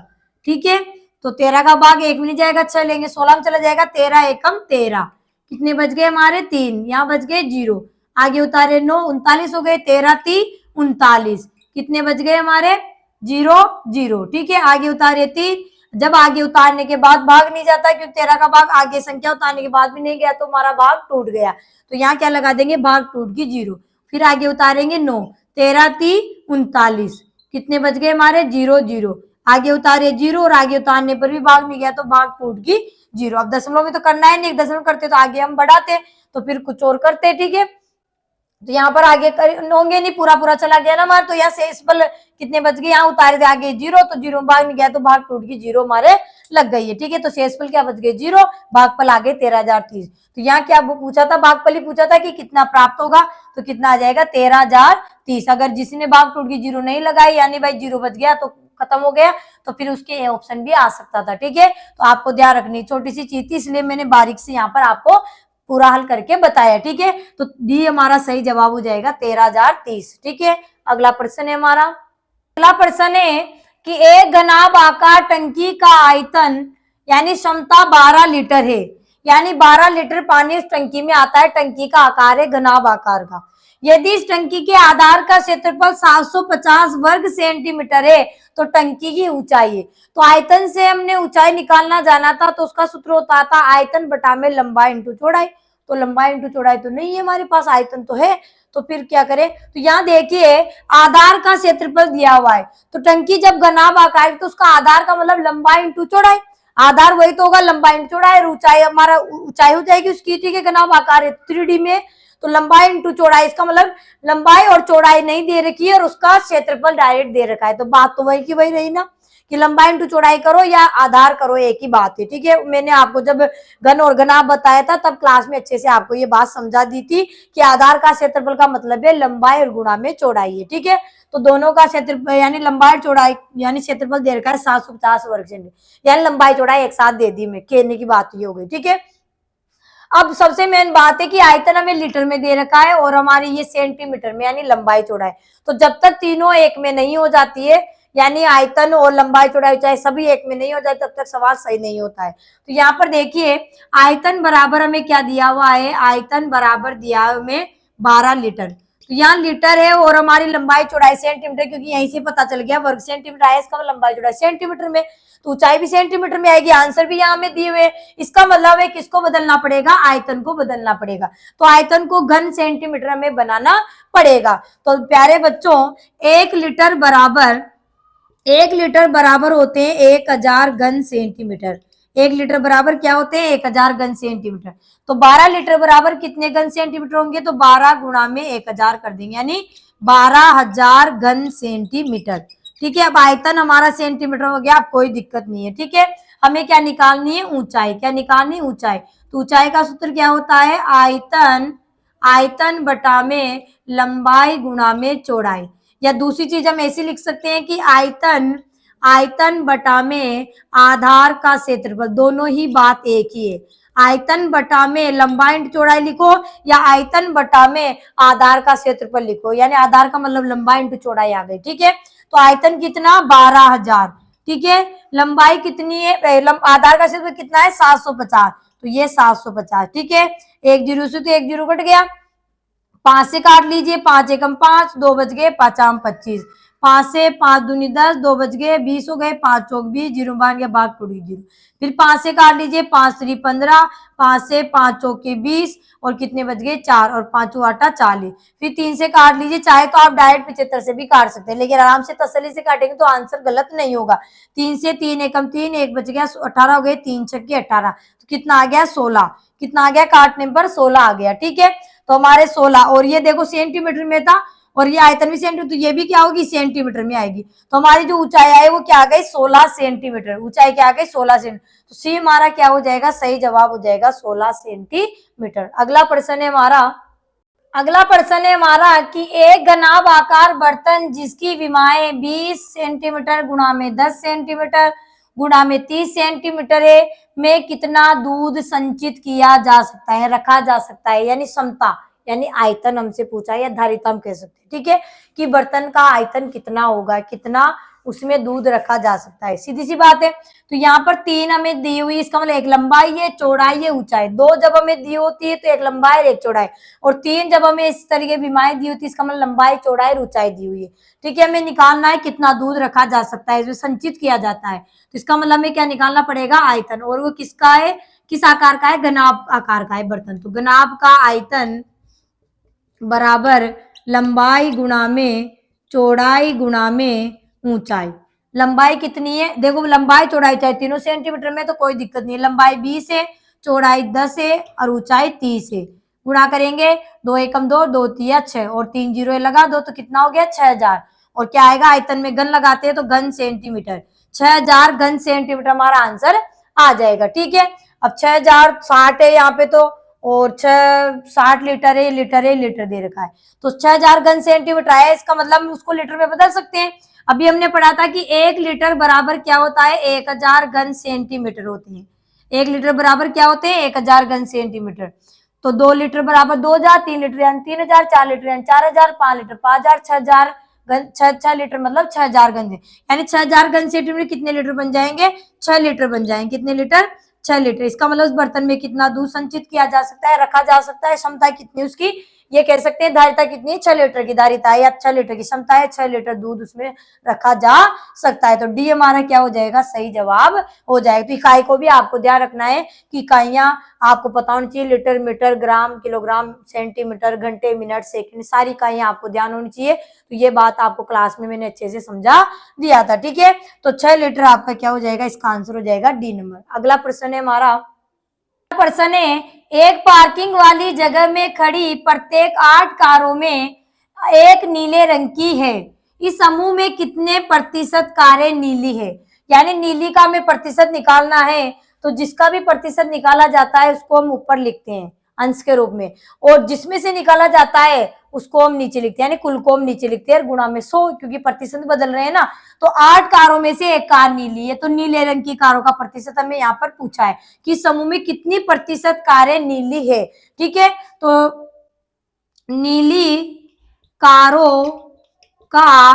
ठीक है। तो 13 का भाग 1 में नहीं जाएगा, अच्छा लेंगे 16 में चला जाएगा, 13 एकम 13, कितने बच गए हमारे 3, यहाँ बच गए 0, आगे उतारे 9, 39 हो गए, 13 3 39, कितने बच गए हमारे 0 0, ठीक है। आगे उतारे 3, जब आगे उतारने के बाद भाग नहीं जाता क्योंकि 13 का भाग आगे संख्या उतारने के बाद भी नहीं गया तो हमारा भाग टूट गया, तो यहाँ क्या लगा देंगे, भाग टूट गई 0, फिर आगे उतारेंगे 9, 13 3 39, कितने बच गए हमारे 0 0, आगे उतारे 0 और आगे उतारने पर भी भाग नहीं गया तो भाग टूट गई 0। अब दशमलव में तो करना है नहीं, एक दशमलव करते तो आगे हम बढ़ाते तो फिर कुछ और करते, ठीक है। तो यहाँ पर आगे होंगे नहीं, पूरा पूरा चला गया ना हमारे, तो यहाँ शेषफल कितने बच गए, यहाँ उतारे थे आगे 0 तो 0 भाग नहीं गया तो भाग टूट गई, 0 हमारे लग गई है, ठीक है। तो शेषफल क्या बच गए 0, भागफल आगे 13,030। तो यहाँ क्या पूछा था, भागफल ही पूछा था कि कितना प्राप्त होगा, तो कितना आ जाएगा 13,030। अगर जिसने भाग टूट गई 0 नहीं लगाई, यानी भाई 0 बच गया तो खत्म हो गया, तो फिर उसके ऑप्शन भी आ सकता था, ठीक है। तो आपको ध्यान रखनी छोटी सी चीज थी, इसलिए मैंने बारीक से यहाँ पर आपको पूरा हल करके बताया, ठीक है। तो डी हमारा सही जवाब हो जाएगा 13,030, ठीक है। अगला प्रश्न है हमारा, अगला प्रश्न है कि एक घनाभ आकार टंकी का आयतन यानी क्षमता 12 लीटर है, यानी 12 लीटर पानी इस टंकी में आता है, टंकी का आकार है घनाभ आकार का। यदि इस टंकी के आधार का क्षेत्रफल 750 वर्ग सेंटीमीटर है तो टंकी की ऊंचाई है। तो आयतन से हमने ऊंचाई निकालना जाना था, तो उसका सूत्र होता था आयतन बटा में लंबाई इंटू चौड़ाई। तो लंबाई इंटू चौड़ाई तो नहीं है हमारे पास, आयतन तो है, तो फिर क्या करें। तो यहाँ देखिए आधार का क्षेत्रफल दिया हुआ है, तो टंकी जब घनाभ आकार तो उसका आधार का मतलब लंबाई इंटू चौड़ाई, आधार वही तो होगा लंबाई इंटू चौड़ाई, और ऊंचाई हमारा ऊंचाई हो जाएगी उसकी, ठीक है। घनाभ आकार है 3D में, तो लंबाई इंटू चौड़ाई, इसका मतलब लंबाई और चौड़ाई नहीं दे रखी है और उसका क्षेत्रफल डायरेक्ट दे रखा है, तो बात तो वही की वही रही ना कि लंबाई इंटू चौड़ाई करो या आधार करो, एक ही बात है, ठीक है। मैंने आपको जब घन और घनाभ बताया था तब क्लास में अच्छे से आपको ये बात समझा दी थी कि आधार का क्षेत्रफल का मतलब है लंबाई और गुणा में चौड़ाई है, ठीक है। तो दोनों का क्षेत्रफल यानी लंबाई चौड़ाई यानी क्षेत्रफल दे रखा है 750 वर्ग सेंटीमीटर, यानी लंबाई चौड़ाई एक साथ दे दी, मैं कहने की बात ये हो गई, ठीक है। अब सबसे मेन बात है कि आयतन हमें लीटर में दे रखा है और हमारी ये सेंटीमीटर में यानी लंबाई चौड़ाई, तो जब तक तीनों एक में नहीं हो जाती है यानी आयतन और लंबाई चौड़ाई चाहे सभी एक में नहीं हो जाए तब तक सवाल सही नहीं होता है। तो यहाँ पर देखिए आयतन बराबर हमें क्या दिया हुआ है, आयतन बराबर दिया है हमें 12 लीटर, तो यहाँ लीटर है और हमारी लंबाई चौड़ाई सेंटीमीटर, क्योंकि यहीं से पता चल गया वर्ग सेंटीमीटर आया, इसका लंबाई चौड़ाई सेंटीमीटर में, तो ऊंचाई भी सेंटीमीटर में आएगी, आंसर भी यहाँ में दिए हुए। इसका मतलब है किसको बदलना पड़ेगा, आयतन को बदलना पड़ेगा, तो आयतन को घन सेंटीमीटर में बनाना पड़ेगा। तो प्यारे बच्चों 1 लीटर बराबर होते हैं 1000 घन सेंटीमीटर, 1 लीटर बराबर क्या होते हैं 1000 घन सेंटीमीटर। तो 12 लीटर बराबर कितने घन सेंटीमीटर होंगे, तो 12 गुणा में 1000 कर देंगे यानी 12,000 घन सेंटीमीटर, ठीक है। अब आयतन हमारा सेंटीमीटर हो गया, अब कोई दिक्कत नहीं है, ठीक है। हमें क्या निकालनी है, ऊंचाई, क्या निकालनी है ऊंचाई, तो ऊंचाई का सूत्र क्या होता है, आयतन बटा में लंबाई गुणा में चौड़ाई, या दूसरी चीज हम ऐसे लिख सकते हैं कि आयतन बटा में आधार का क्षेत्रफल, दोनों ही बात एक ही है। आयतन बटा में लंबाई इंटू चौड़ाई लिखो या आयतन बटा में आधार का क्षेत्रफल लिखो, यानी आधार का मतलब लंबाई इंटू चौड़ाई आ गई। ठीक है, तो आयतन कितना 12,000। ठीक है, लंबाई कितनी है, आधार का क्षेत्रफल कितना है 750, तो ये 750। ठीक है, एक जीरो से तो एक जीरो कट गया, 5 से काट लीजिए, 5 एकम 5, 2 बच गए, 5 आम 25, 5 से 5 दूनी 10, 2 बच गए, 20 हो गए, 5 चौक 20, जीरो बन गया, भाग टूटी जीरो। फिर 5 से काट लीजिए, 5 3 15, 5 से 5 चौके 20 और कितने बच गए 4 और 5 आटा 40। फिर 3 से काट लीजिए, चाहे तो आप डायरेक्ट 75 से भी काट सकते हैं, लेकिन आराम से तसल्ली से काटेंगे तो आंसर गलत नहीं होगा। 3 से 3 एकम 3, एक बच गया 18 हो गए, 3 छक्के 18, तो कितना आ गया 16, कितना आ गया काटने पर 16 आ गया। ठीक है, तो हमारे 16, और ये देखो सेंटीमीटर में था और ये आयतन भी सेंटीमीटर, तो ये भी क्या होगी सेंटीमीटर में आएगी। तो हमारी जो ऊंचाई है वो क्या आ गई 16 सेंटीमीटर, ऊंचाई क्या आ गई 16 सेंटीमीटर, तो सी हमारा क्या हो जाएगा, सही जवाब हो जाएगा 16 सेंटीमीटर। अगला प्रश्न है हमारा, अगला प्रश्न है हमारा कि एक घनाभ आकार बर्तन जिसकी विमाएं 20 सेंटीमीटर गुणा में 10 सेंटीमीटर गुणा में 30 सेंटीमीटर है, में कितना दूध संचित किया जा सकता है, रखा जा सकता है, यानी क्षमता, यानी आयतन हमसे पूछा है, या धारिता हम कह सकते हैं। ठीक है, कि बर्तन का आयतन कितना होगा, कितना उसमें दूध रखा जा सकता है, सीधी सी बात है। तो यहाँ पर 3 हमें दी हुई, इसका मतलब एक लंबाई है, चौड़ाई है, ऊंचाई, 2 जब हमें दी होती है तो एक लंबाई और एक चौड़ाई, और 3 जब हमें इस तरीके विमाएं दी होती है, इसका मतलब लंबाई चौड़ाई और ऊंचाई दी हुई है। ठीक है, हमें निकालना है कितना दूध रखा जा सकता है, जो संचित किया जाता है, तो इसका मतलब हमें क्या निकालना पड़ेगा, आयतन, और वो किसका है, किस आकार का है, घनाभ आकार का है बर्तन, तो घनाभ का आयतन बराबर लंबाई गुणा में चौड़ाई गुणा में ऊंचाई। लंबाई कितनी है, देखो लंबाई चौड़ाई चाहे तीनों सेंटीमीटर में तो कोई दिक्कत नहीं है, लंबाई 20 है, चौड़ाई 10 है और ऊंचाई 30 है। गुणा करेंगे, 2 एकम 2, 2 तिया 6 और 3 जीरो लगा दो तो कितना हो गया 6000, और क्या आएगा, आयतन में घन लगाते हैं तो घन सेंटीमीटर, 6000 घन सेंटीमीटर हमारा आंसर आ जाएगा। ठीक है, अब 6060 है यहाँ पे तो, और 60 लीटर है, लीटर दे रखा है, तो 6000 घन सेंटीमीटर है, इसका मतलब हम उसको लीटर में बदल सकते हैं। अभी हमने पढ़ा था कि 1 लीटर बराबर क्या होता है, 1000 घन सेंटीमीटर होते हैं। 1 लीटर बराबर क्या होते हैं, 1000 घन सेंटीमीटर। तो 2 लीटर बराबर 2000, 3 लीटर यानी 3000, 4 लीटर यानी 4000, 5 लीटर 5000, 6000 घन, 6 लीटर मतलब 6000 घन, यानी 6000 घन सेंटीमीटर कितने लीटर बन जाएंगे, 6 लीटर बन जाएंगे, कितने लीटर, 6 लीटर। इसका मतलब उस बर्तन में कितना दूध संचित किया जा सकता है, रखा जा सकता है, क्षमता कितनी उसकी, ये कह सकते हैं धारिता कितनी है, 6 लीटर की धारिता है या 6 लीटर की क्षमता है, 6 लीटर दूध उसमें रखा जा सकता है। तो डी हमारा क्या हो जाएगा, सही जवाब हो जाएगा। तो इकाई को भी आपको ध्यान रखना है कि इकाइयां आपको पता होनी चाहिए, लीटर, मीटर, ग्राम, किलोग्राम, सेंटीमीटर, घंटे, मिनट, सेकंड, सारी इकाइयां आपको ध्यान होनी चाहिए। तो ये बात आपको क्लास में मैंने अच्छे से समझा दिया था। ठीक है, तो 6 लीटर आपका क्या हो जाएगा, इसका आंसर हो जाएगा डी नंबर। अगला प्रश्न है हमारा, प्रश्न है एक पार्किंग वाली जगह में खड़ी प्रत्येक 8 कारों में एक नीले रंग की है, इस समूह में कितने प्रतिशत कारें नीली है, यानी नीली का हमें प्रतिशत निकालना है, तो जिसका भी प्रतिशत निकाला जाता है उसको हम ऊपर लिखते हैं अंश के रूप में, और जिसमें से निकाला जाता है उसको हम नीचे लिखते हैं, यानी कुल को हम नीचे लिखते हैं गुणा में 100, क्योंकि प्रतिशत बदल रहे हैं ना। तो 8 कारों में से एक कार नीली है, तो नीले रंग की कारों का प्रतिशत हमें यहाँ पर पूछा है कि समूह में कितनी प्रतिशत कारें नीली है। ठीक है, तो नीली कारों का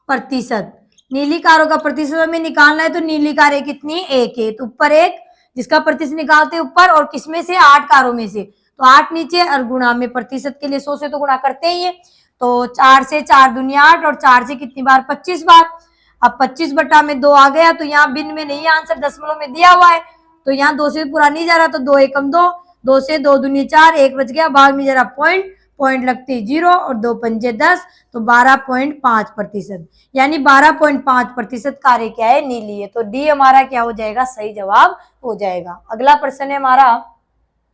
प्रतिशत, नीली कारों का प्रतिशत हमें निकालना है, तो नीली कारें कितनी, एक है, तो ऊपर एक, जिसका प्रतिशत निकालते हैं ऊपर, और किसमें से 8 कारों में से, तो 8 नीचे, और गुणा में प्रतिशत के लिए 100 से तो गुणा करते ही है, तो 4 से 4 दूनी 8 और 4 से कितनी बार 25 बार। अब 25 बटा में 2 आ गया, तो यहाँ बिन में नहीं, आंसर दशमलव में दिया हुआ है, तो यहाँ 2 से पूरा नहीं जा रहा, तो 2 एकम 2, 2 से 2 दूनी 4, 1 बच गया, भाग में जरा पॉइंट, पॉइंट लगती 0 और 2 पंजे 10, तो 12.5%, यानी 12.5% कारें क्या है, नीली है। तो डी हमारा क्या हो जाएगा, सही जवाब हो जाएगा। अगला प्रश्न है हमारा,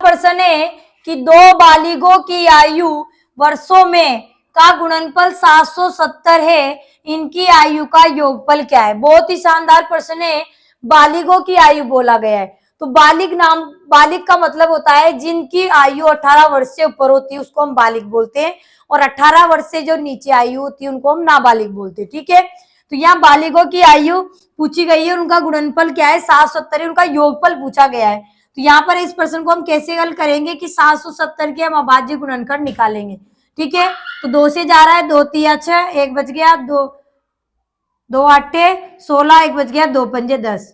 प्रश्न है कि 2 बालिगों की आयु वर्षों में का गुणनफल 770 है, इनकी आयु का योगफल क्या है। बहुत ही शानदार प्रश्न है, बालिगों की आयु बोला गया है, तो बालिग का मतलब होता है जिनकी आयु 18 वर्ष से ऊपर होती है उसको हम बालिग बोलते हैं, और 18 वर्ष से जो नीचे आयु होती है उनको हम नाबालिग बोलते हैं। ठीक है, तो यहाँ बालिगों की आयु पूछी गई है और उनका गुणनफल क्या है 770 है, उनका योगफल पूछा गया है। तो यहाँ पर इस प्रश्न को हम कैसे हल करेंगे कि 770 के हम अभाज्य गुणनखंड निकालेंगे। ठीक है, तो 2 से जा रहा है, 2 तिया 6, 1 बच गया, 2 8 16, 1 बच गया, 2 पंजे 10,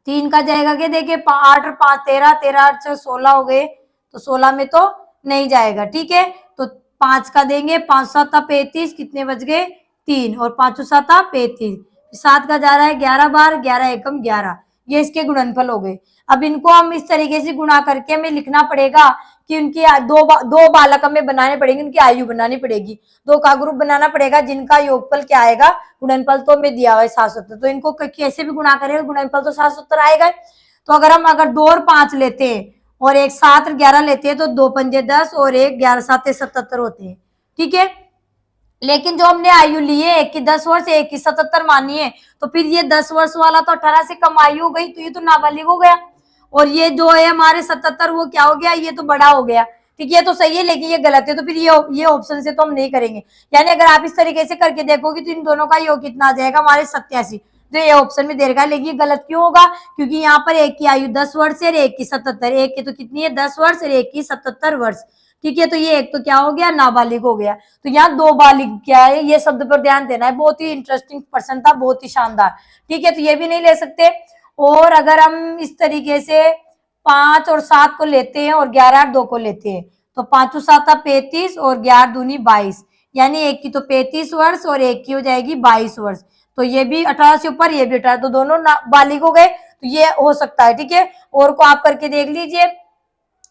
3 का जाएगा क्या, देखिए 8 और 5 13, 13 8 से 16 हो गए, तो 16 में तो नहीं जाएगा। ठीक है, तो 5 का देंगे, 5 7 35, कितने बच गए 3, और 5 7 35, 7 का जा रहा है 11 बार, 11 एकम 11, ये इसके गुणनफल हो गए। अब इनको हम इस तरीके से गुणा करके हमें लिखना पड़ेगा कि उनकी दो बालक हमें बनाने पड़ेंगे, उनकी आयु बनानी पड़ेगी, 2 का ग्रुप बनाना पड़ेगा जिनका योगफल क्या आएगा, गुणनफल तो हमें दिया हुआ है 770, तो इनको कैसे भी गुणा करेंगे गुणनफल तो 770 आएगा। तो अगर 2 और 5 लेते हैं और एक 7 और 11 लेते हैं तो 2 पंजे 10 और 1 11 7 77 होते हैं। ठीक है, लेकिन जो हमने आयु ली है, एक की 10 वर्ष, एक की 77 मानी है, तो फिर ये 10 वर्ष वाला तो 18 से कम आयु हो गई, तो ये तो नाबालिग हो गया, और ये जो है हमारे 77 वो क्या हो गया, ये तो बड़ा हो गया। ठीक है, तो सही है लेकिन ये गलत है, तो फिर ये ऑप्शन से तो हम नहीं करेंगे। यानी अगर आप इस तरीके से करके देखोगे तो इन दोनों का योग कितना आ जाएगा, हमारे 87, जो ये ऑप्शन में दे रखा है। लेकिन ये गलत क्यों होगा, क्योंकि यहाँ पर एक की आयु 10 वर्ष है और एक की 77, एक की तो कितनी है 10 वर्ष और एक की 77 वर्ष। ठीक है, तो ये एक तो क्या हो गया, नाबालिग हो गया। तो यहाँ दो बालिग क्या है, ये शब्द पर ध्यान देना है, बहुत ही इंटरेस्टिंग प्रश्न था, बहुत ही शानदार। ठीक है, तो ये भी नहीं ले सकते। और अगर हम इस तरीके से 5 और 7 को लेते हैं और 11 और 2 को लेते हैं, तो 5 7 35 और 11 दूनी 22, यानी एक की तो 35 वर्ष और एक की हो जाएगी 22 वर्ष। तो ये भी 18 से ऊपर, ये भी 18, तो दोनों बालिग हो गए, तो ये हो सकता है। ठीक है, और को आप करके देख लीजिए,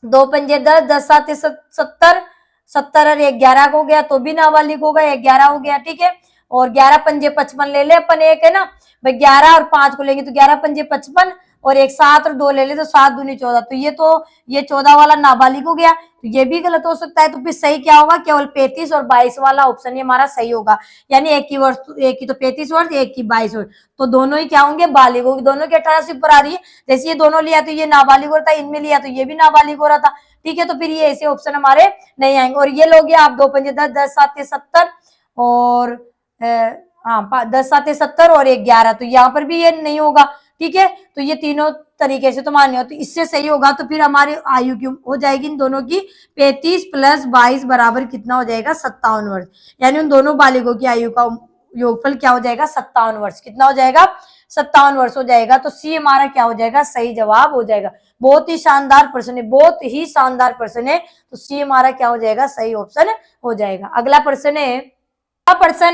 2 पंजे 10, 10 7 70, 70 और 1 11 हो गया, तो भी नाबालिग हो गया, 1 11 हो गया। ठीक है, और 11 पंजे 55 ले ले अपन, एक है ना भाई, 11 और 5 को लेंगे तो 11 पंजे 55, और एक 7 और 2 ले ले तो 7 दूनी 14, तो ये 14 वाला नाबालिग हो गया, तो ये भी गलत हो सकता है। तो फिर सही क्या होगा, केवल 35 और 22 वाला ऑप्शन ही हमारा सही होगा, यानी एक की तो 35 वर्ष, एक की 22 वर्ष, तो दोनों ही क्या होंगे, बालिग होगी, दोनों की 18 से ऊपर आ रही है। जैसे ये दोनों लिया तो ये नाबालिग हो रहा था, इनमें लिया तो ये भी नाबालिग हो रहा था। ठीक है, तो फिर ये ऐसे ऑप्शन हमारे नहीं आएंगे। और ये लोग आप 2 पंजे 10, 10 7 70 और हाँ 10 7 70 और 1 11, तो यहाँ पर भी ये नहीं होगा। ठीक है, तो ये तीनों तरीके से तो मान्य हो, तो इससे सही होगा। तो फिर हमारी आयु क्यों हो जाएगी इन दोनों की, 35 + 22 बराबर कितना हो जाएगा, 57 वर्ष, यानी उन दोनों बालिगों की आयु का योगफल क्या हो जाएगा, 57 वर्ष। कितना हो जाएगा, 57 वर्ष हो जाएगा। तो सी हमारा क्या हो जाएगा, सही जवाब हो जाएगा। बहुत ही शानदार प्रश्न है, बहुत ही शानदार प्रश्न है, तो सी हमारा क्या हो जाएगा, सही ऑप्शन हो जाएगा। अगला प्रश्न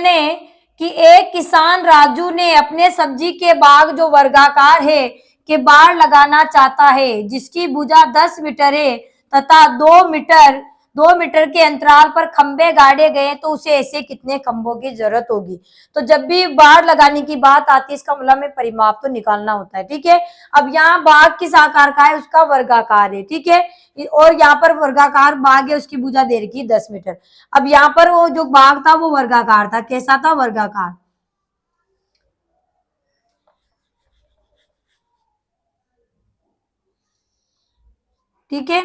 है कि एक किसान राजू ने अपने सब्जी के बाग जो वर्गाकार है के बाड़ लगाना चाहता है, जिसकी भुजा 10 मीटर है तथा 2 मीटर के अंतराल पर खंबे गाड़े गए, तो उसे ऐसे कितने खंभों की जरूरत होगी। तो जब भी बाड़ लगाने की बात आती है, इसका मतलब में परिमाप तो निकालना होता है। ठीक है, अब यहाँ बाग किस आकार का है, उसका वर्गाकार है। ठीक है, और यहाँ पर वर्गाकार बाग है, उसकी भुजा दे रखी 10 मीटर। अब यहाँ पर वो जो बाग था वो वर्गाकार था, कैसा था, वर्गाकार। ठीक है,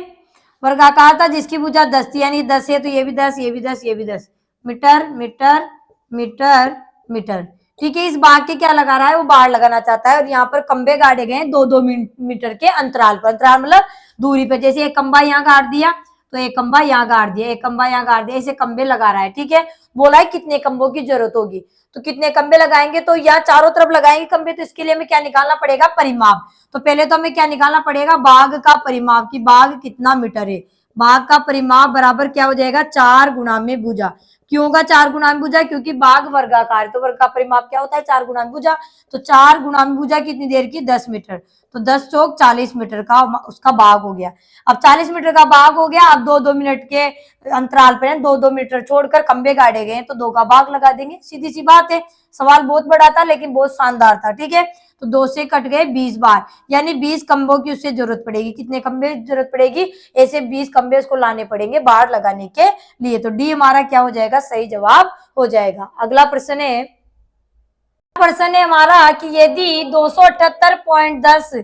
वर्गाकार था, जिसकी भुजा 10 थी, यानी 10 है तो ये भी 10, ये भी 10, ये भी 10 मीटर मीटर मीटर मीटर। ठीक है, इस बाग के क्या लगा रहा है, वो बाढ़ लगाना चाहता है, और यहाँ पर खंबे गाड़े गए 2-2 मीटर के अंतराल पर, अंतराल मतलब दूरी पर। जैसे एक खंबा यहाँ गाड़ दिया तो एक खंबा यहाँ गाड़ दिया, एक खंबा यहाँ गाड़ दिया, ऐसे खंबे लगा रहा है। ठीक है, बोला है कितने खंबों की जरूरत होगी, तो कितने खंबे लगाएंगे, तो यहाँ चारों तरफ लगाएंगे खंबे, तो इसके लिए हमें क्या निकालना पड़ेगा, परिमाप। तो पहले तो हमें क्या निकालना पड़ेगा, बाग का परिमाप, की बाग कितना मीटर है। बाग का परिमाप बराबर क्या हो जाएगा, 4 गुणा में भुजा। क्यों होगा 4 गुणा में भुजा, क्योंकि बाग वर्गाकार, तो वर्ग का परिमाप क्या होता है, 4 गुणा में भुजा। तो 4 गुणा में भुजा कितनी देर की, 10 मीटर, तो 10 चौक 40 मीटर का उसका बाग हो गया। अब 40 मीटर का बाग हो गया, अब 2-2 मिनट के अंतराल पर 2-2 मीटर छोड़कर खंबे गाड़े गए, तो 2 का बाग लगा देंगे, सीधी सी बात है। सवाल बहुत बड़ा था लेकिन बहुत शानदार था। ठीक है, तो 2 से कट गए 20 बार, यानी 20 खंबों की उससे जरूरत पड़ेगी। कितने खंबे जरूरत पड़ेगी, ऐसे 20 खंबे उसको लाने पड़ेंगे बाढ़ लगाने के लिए। तो डी हमारा क्या हो जाएगा, सही जवाब हो जाएगा। अगला प्रश्न है हमारा कि यदि 278.10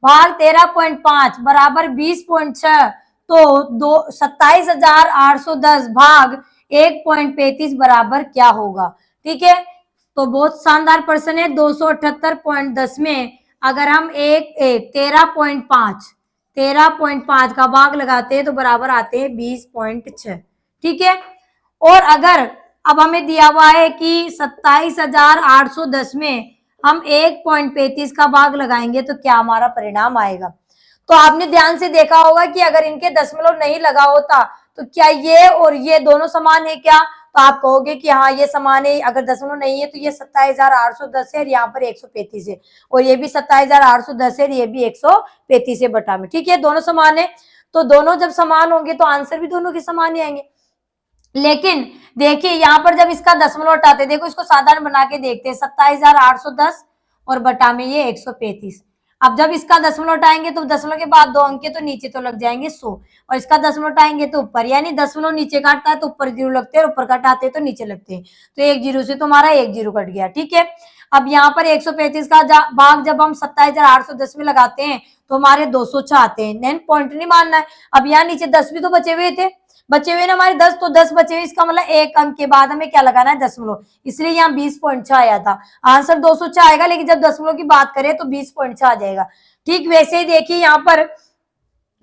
भाग 13.5 बराबर 20.6, तो 27,810 भाग 1.35 बराबर क्या होगा। ठीक है, तो बहुत शानदार प्रश्न है। 278.10 में अगर हम एक 13.5 का भाग लगाते हैं तो बराबर आते हैं 20.6। ठीक है। और अगर अब हमें दिया हुआ है कि 27,810 में हम 1.35 का भाग लगाएंगे तो क्या हमारा परिणाम आएगा। तो आपने ध्यान से देखा होगा कि अगर इनके दशमलव नहीं लगा होता तो क्या ये और ये दोनों समान है क्या, तो आप कहोगे कि हाँ ये समान है। अगर दशमलव नहीं है तो ये 27,810 है और यहाँ पर 135 है, और ये भी 27,810 है, ये भी 135 है बटा में। ठीक है, दोनों समान है। तो दोनों जब समान होंगे तो आंसर भी दोनों के समान ही आएंगे। लेकिन देखिए यहाँ पर जब इसका दशमलव हटाते, देखो इसको साधारण बना के देखते हैं, 27,810 और बटा में ये 135। अब जब इसका दशमलव उठाएंगे तो दशमलव के बाद 2 अंक तो नीचे तो लग जाएंगे 100, और इसका दशमलव उठाएंगे तो ऊपर, यानी दशमलव नीचे काटता है तो ऊपर जीरो लगते हैं और ऊपर काटाते हैं तो नीचे लगते हैं। तो एक जीरो से तुम्हारा एक जीरो कट गया। ठीक है। अब यहाँ पर 135 का भाग जब हम 27,810 में लगाते हैं तो हमारे 206 आते हैं। नैन पॉइंट नहीं मानना है। अब यहाँ नीचे 10 भी तो बचे हुए थे, बचे हुए ना हमारे 10, तो 10 बचे हुए, इसका मतलब एक अंक के बाद हमें क्या लगाना है, दशमलव, इसलिए यहाँ 20.6 आया था। आंसर 206 आएगा, लेकिन जब दशमलव की बात करें तो 20.6 आ जाएगा। ठीक वैसे ही देखिए यहाँ पर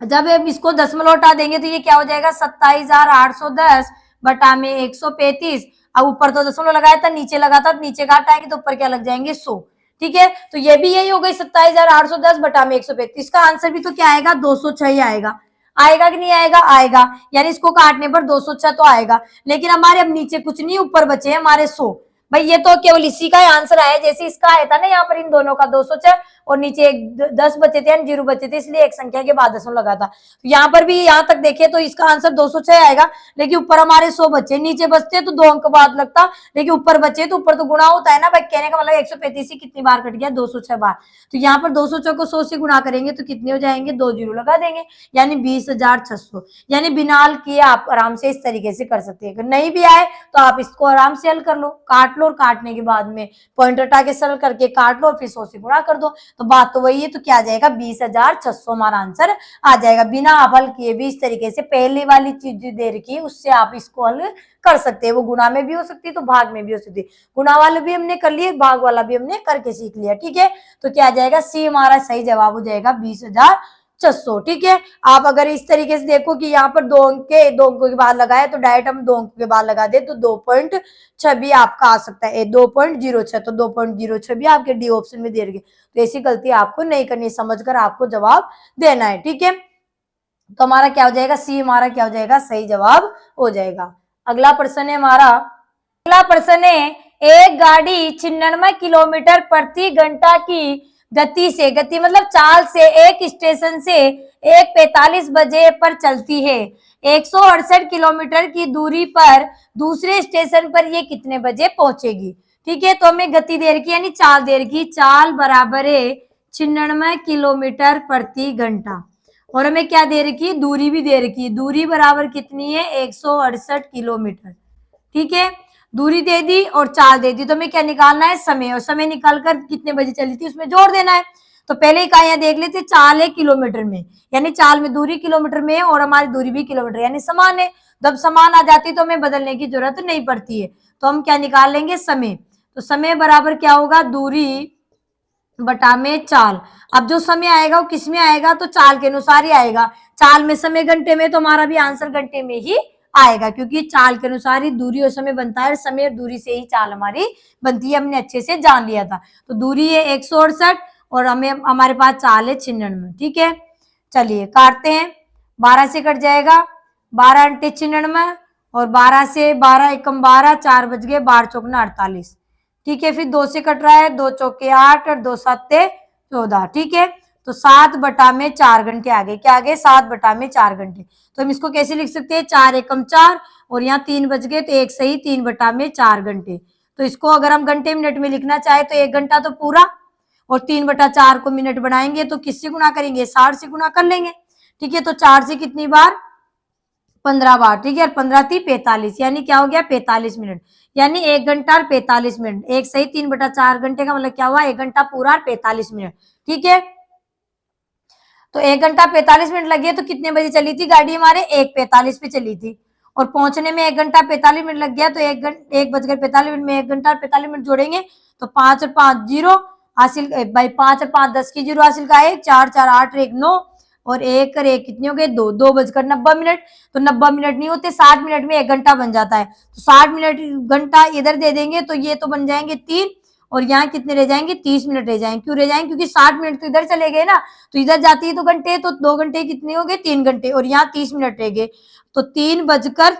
जब इसको दशमलव हटा देंगे तो ये क्या हो जाएगा, 27,810 बटा में 135। अब ऊपर तो दशमलव लगाया था, नीचे लगा था, नीचे का हटाएंगे तो ऊपर क्या लग जाएंगे 100। ठीक है, तो ये भी यही हो गई 27,810 बटा में 135। इसका आंसर भी तो क्या आएगा, 206 आएगा। आएगा कि नहीं आएगा, आएगा, यानी इसको काटने पर 206 तो आएगा। लेकिन हमारे अब नीचे कुछ नहीं, ऊपर बचे हमारे 100। भाई ये तो केवल इसी का आंसर आया, जैसे इसका आया था ना यहाँ पर इन दोनों का 206 और नीचे एक 10 बचे थे, जीरो बचे थे, इसलिए एक संख्या के बाद दशमलव लगा था। तो यहाँ पर भी यहाँ तक देखिए तो इसका आंसर 206 आएगा, लेकिन ऊपर हमारे 100 बचे, नीचे बचते तो 2 अंक बाद लगता, लेकिन ऊपर बचे तो ऊपर तो गुणा होता है ना भाई, कहने का मतलब 135 कितनी बार कट गया, 206 बार। तो यहाँ पर 206 को 100 से गुणा करेंगे तो कितने हो जाएंगे, 2 जीरो लगा देंगे, यानी 20,600। यानी बिना हल किए आप आराम से इस तरीके से कर सकते हैं। अगर नहीं भी आए तो आप इसको आराम से हल कर लो, काट लो, और काटने के बाद में पॉइंट हटा के सरल करके काट लो और फिर 100 से गुणा कर दो, तो बात तो वही है। तो क्या आ जाएगा, 20,600 हमारा आंसर आ जाएगा। बिना आप हल किए भी इस तरीके से पहले वाली चीज दे रखी है उससे आप इसको हल कर सकते हैं। वो गुणा में भी हो सकती है तो भाग में भी हो सकती है। गुणा वाला भी हमने कर लिया, भाग वाला भी हमने करके सीख लिया। ठीक है, तो क्या आ जाएगा, सी हमारा सही जवाब हो जाएगा 20,600। ठीक है, आप अगर इस तरीके से देखो कि यहाँ पर 2 अंकों के बाद लगाए तो डायरेक्ट हम 2 अंकों के बाद लगा दे तो 2.6 भी आपका आ सकता है, 2.06, तो 2.06 भी आपके डी ऑप्शन में दे रही है। तो ऐसी गलती आपको नहीं करनी, समझकर आपको जवाब देना है। ठीक है, तो हमारा क्या हो जाएगा, सी हमारा क्या हो जाएगा, सही जवाब हो जाएगा। अगला प्रश्न है हमारा, अगला प्रश्न है, एक गाड़ी 96 किलोमीटर प्रति घंटा की गति से, गति मतलब चाल से, एक स्टेशन से 1:45 बजे पर चलती है। 168 किलोमीटर की दूरी पर दूसरे स्टेशन पर ये कितने बजे पहुंचेगी। ठीक है, तो हमें गति दे रखी, यानी चाल दे रखी, चाल बराबर है 96 किलोमीटर प्रति घंटा, और हमें क्या दे रखी है, दूरी भी दे रखी है। दूरी बराबर कितनी है, 168 किलोमीटर। ठीक है, दूरी दे दी और चाल दे दी, तो हमें क्या निकालना है, समय, और समय निकालकर कितने बजे चली थी उसमें जोड़ देना है। तो पहले इकाइयां देख लेते, चाल है किलोमीटर में, यानी चाल में दूरी किलोमीटर में है और हमारी दूरी भी किलोमीटर, यानी समान है। जब समान आ जाती तो हमें बदलने की जरूरत नहीं पड़ती है। तो हम क्या निकाल लेंगे, समय। तो समय बराबर क्या होगा, दूरी बटा में चाल। अब जो समय आएगा वो किस में आएगा, तो चाल के अनुसार ही आएगा। चाल में समय घंटे में, तो हमारा भी आंसर घंटे में ही आएगा, क्योंकि चाल के अनुसार ही दूरी और समय बनता है, समय और दूरी से ही चाल हमारी बनती है, हमने अच्छे से जान लिया था। तो दूरी है 168 और हमें हमारे पास चाल है 96। ठीक है, चलिए काटते हैं, 12 से कट जाएगा, 12 अंटे 96 और 12 से 12 एकम 12, 4 बज गए, 12 चौकना 48। ठीक है, फिर 2 से कट रहा है, 2 चौके 8 और 2 सत्ते 14। ठीक है, तो 7 बटा में 4 घंटे आ गए, क्या आ गए, 7 बटा में 4 घंटे। तो हम इसको कैसे लिख सकते हैं, 4 एकम 4 और यहाँ 3 बज गए, तो एक सही 3 बटा में 4 घंटे। तो इसको अगर हम घंटे मिनट में लिखना चाहे तो 1 घंटा तो पूरा, और 3 बटा 4 को मिनट बनाएंगे तो किससे गुना करेंगे, 60 से गुना कर लेंगे। ठीक है, तो 4 से कितनी बार, 15 बार। ठीक है, 15 थी 45, यानी क्या हो गया, 45 मिनट, यानी 1 घंटा और 45 मिनट। एक सही 3 बटा 4 घंटे का मतलब क्या हुआ, 1 घंटा पूरा और 45 मिनट। ठीक है, तो 1 घंटा 45 मिनट लगे तो कितने बजे चली थी गाड़ी हमारे, 1:45 पे चली थी। और पहुंचने में 1 घंटा 45 मिनट लग गया, तो 1 बजकर 45 मिनट में 1 घंटा और 45 मिनट जोड़ेंगे तो 5 और 5 0 हासिल, भाई 5 और 5 10 की 0 हासिल का 1, 4 4 8 और 1 9 और 1 और 1 कितने हो गए 2, 2 बजकर 90 मिनट। तो 90 मिनट नहीं होते, 60 मिनट में 1 घंटा बन जाता है। तो 60 मिनट घंटा इधर दे देंगे तो ये तो बन जाएंगे 3, और यहाँ कितने रह जाएंगे 30 मिनट रह जाएंगे। क्यों रह जाएंगे? क्योंकि 60 मिनट तो इधर चले गए ना, तो इधर जाती है तो घंटे, तो 2 घंटे कितने हो गए 3 घंटे, और यहाँ 30 मिनट रह गए। तो 3 बजकर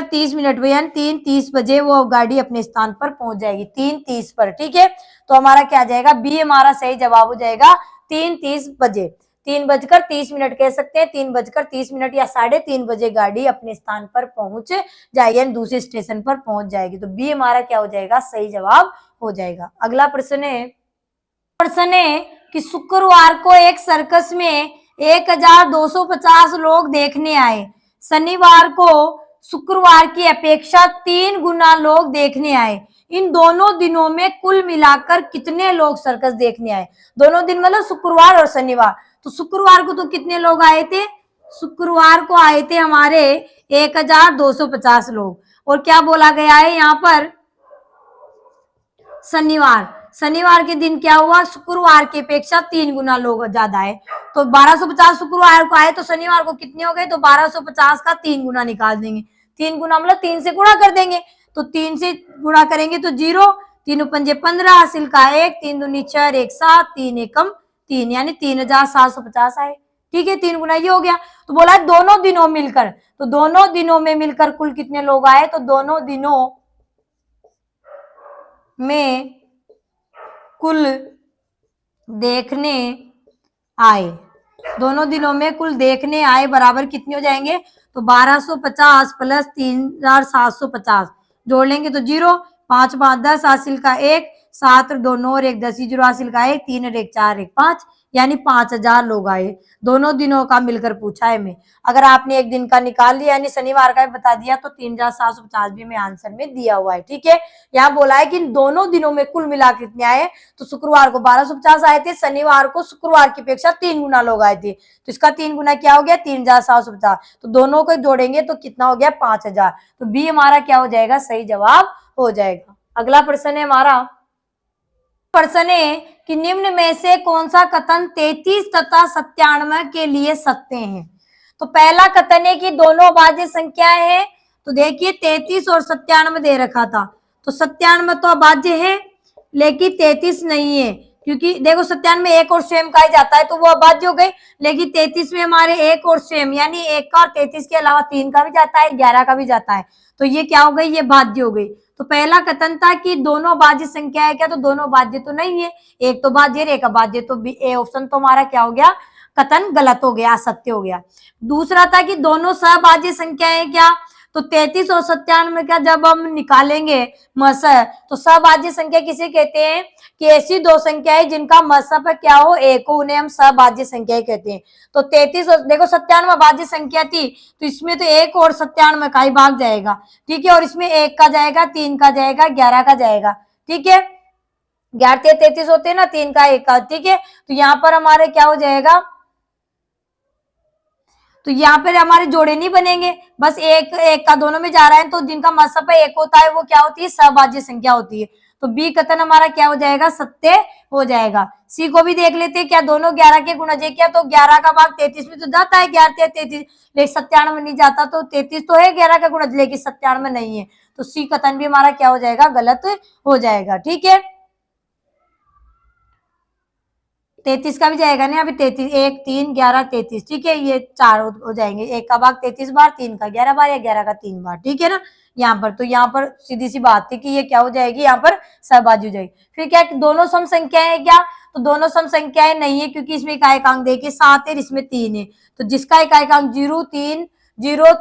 30 मिनट में, यानी 3:30 बजे वो गाड़ी अपने स्थान पर पहुंच जाएगी, 3:30 पर। ठीक है, तो हमारा क्या आ जाएगा, बी हमारा सही जवाब हो जाएगा 3:30 बजे। 3:30 कह सकते हैं, 3:30 या 3:30 बजे गाड़ी अपने स्थान पर पहुंच जाएगी, यानी दूसरे स्टेशन पर पहुंच जाएगी। तो बी हमारा क्या हो जाएगा, सही जवाब हो जाएगा। अगला प्रश्न है कि शुक्रवार को एक सर्कस में 1250 लोग देखने आए। शनिवार को शुक्रवार की अपेक्षा 3 गुना लोग देखने आए। इन दोनों दिनों में कुल मिलाकर कितने लोग सर्कस देखने आए? दोनों दिन मतलब शुक्रवार और शनिवार। तो शुक्रवार को तो कितने लोग आए थे? शुक्रवार को आए थे हमारे 1250 लोग। और क्या बोला गया है यहाँ पर, शनिवार के दिन क्या हुआ, शुक्रवार की अपेक्षा 3 गुना लोग ज्यादा है। तो 1250 शुक्रवार को आए, तो शनिवार को कितने हो गए, तो 1250 का 3 गुना निकाल देंगे। 3 गुना मतलब 3 से गुणा कर देंगे, तो 3 से गुणा करेंगे तो 0, 3 पंजे 15 हासिल का 1, 3 दूनी 4 1 7, 3 एकम 3, यानी 3750 आए। ठीक है, 3 गुना ये हो गया। तो बोला है दोनों दिनों मिलकर, तो दोनों दिनों में मिलकर कुल कितने लोग आए, तो दोनों दिनों में कुल देखने आए, दोनों दिनों में कुल देखने आए बराबर कितने हो जाएंगे, तो 1250 प्लस 3750 जोड़ लेंगे तो 0, 5 5 10 हासिल का 1, 7 और 2 9 और 1 10 0 हासिल का 1, 3 और 1 4 1 5, यानी 5000 लोग आए। दोनों दिनों का मिलकर पूछा है मैं। अगर आपने एक दिन का निकाल लिया यानी शनिवार का भी बता दिया तो 3750 भी मैं आंसर में दिया हुआ है। ठीक है, यहाँ बोला है कि दोनों दिनों में कुल मिला कितने आए, तो शुक्रवार को 1250 आए थे, शनिवार को शुक्रवार की अपेक्षा 3 गुना लोग आए थे। तो इसका 3 गुना क्या हो गया, 3750। तो दोनों को जोड़ेंगे तो कितना हो गया 5000। तो बी हमारा क्या हो जाएगा, सही जवाब हो जाएगा। अगला प्रश्न है हमारा, प्रश्न है कि निम्न में से कौन सा कथन 33 तथा 97 के लिए सत्य है? तो पहला कथन है कि दोनों अभाज्य संख्याएं हैं। तो देखिए 33 और 97 दे रखा था, तो 97 तो अभाज्य है लेकिन 33 नहीं है, क्योंकि देखो 97 में एक और स्वयं का ही जाता है तो वो अभाज्य हो गई, लेकिन 33 में हमारे एक और स्वयं यानी 1 का और 33 के अलावा 3 का भी जाता है, 11 का भी जाता है, तो ये क्या हो गई, ये भाज्य हो गई। तो पहला कथन था कि दोनों भाज्य संख्या है क्या, तो दोनों भाज्य तो नहीं है, एक तो भाज्य एक अभाज्य, तो ए ऑप्शन तो हमारा क्या हो गया, कथन गलत हो गया, असत्य हो गया। दूसरा था कि दोनों सहभाज्य संख्या है क्या, तो 33 और 97 का जब हम निकालेंगे मसह, तो सहभाज्य संख्या किसे कहते हैं, कि ऐसी दो संख्याएं जिनका मसह पर क्या हो, एक हो, उन्हें हम सहभाज्य संख्याएं कहते हैं। तो 33 और देखो 97 भाज्य संख्या थी, तो इसमें तो 1 और 97 का ही भाग जाएगा। ठीक है, और इसमें 1 का जाएगा, 3 का जाएगा, 11 का जाएगा। ठीक है, 11 33 होते हैं ना, 3 का 1 का। ठीक है, तो यहाँ पर हमारे क्या हो जाएगा, तो यहाँ पर हमारे जोड़े नहीं बनेंगे, बस एक एक का दोनों में जा रहा है, तो जिनका मसब एक होता है वो क्या होती है, सहभाज्य संख्या होती है। तो बी कथन हमारा क्या हो जाएगा, सत्य हो जाएगा। सी को भी देख लेते हैं, क्या दोनों 11 के गुणज क्या, तो 11 का भाग 33 में तो जाता है, 11 33, लेकिन 97 नहीं जाता, तो 33 तो है 11 का गुणज, लेकिन 97 नहीं है, तो सी कथन भी हमारा क्या हो जाएगा, गलत हो जाएगा। ठीक है, 33 का भी जाएगा ना, अभी 33 1 3 11 33। ठीक है, ये 4 हो जाएंगे, 1 का भाग 33 बार, 3 का 11 बार, या 11 का 3 बार। ठीक है ना, यहाँ पर तो यहाँ पर सीधी सी बात थी कि ये क्या हो जाएगी, यहाँ पर सहभाज्य हो जाएगी। फिर क्या दोनों सम संख्याएं है क्या, तो दोनों सम संख्याएं नहीं है, क्योंकि इसमें इकाएकांक देखिए 7 है, इसमें 3 है, तो जिसका इकाएकांक 0 3 0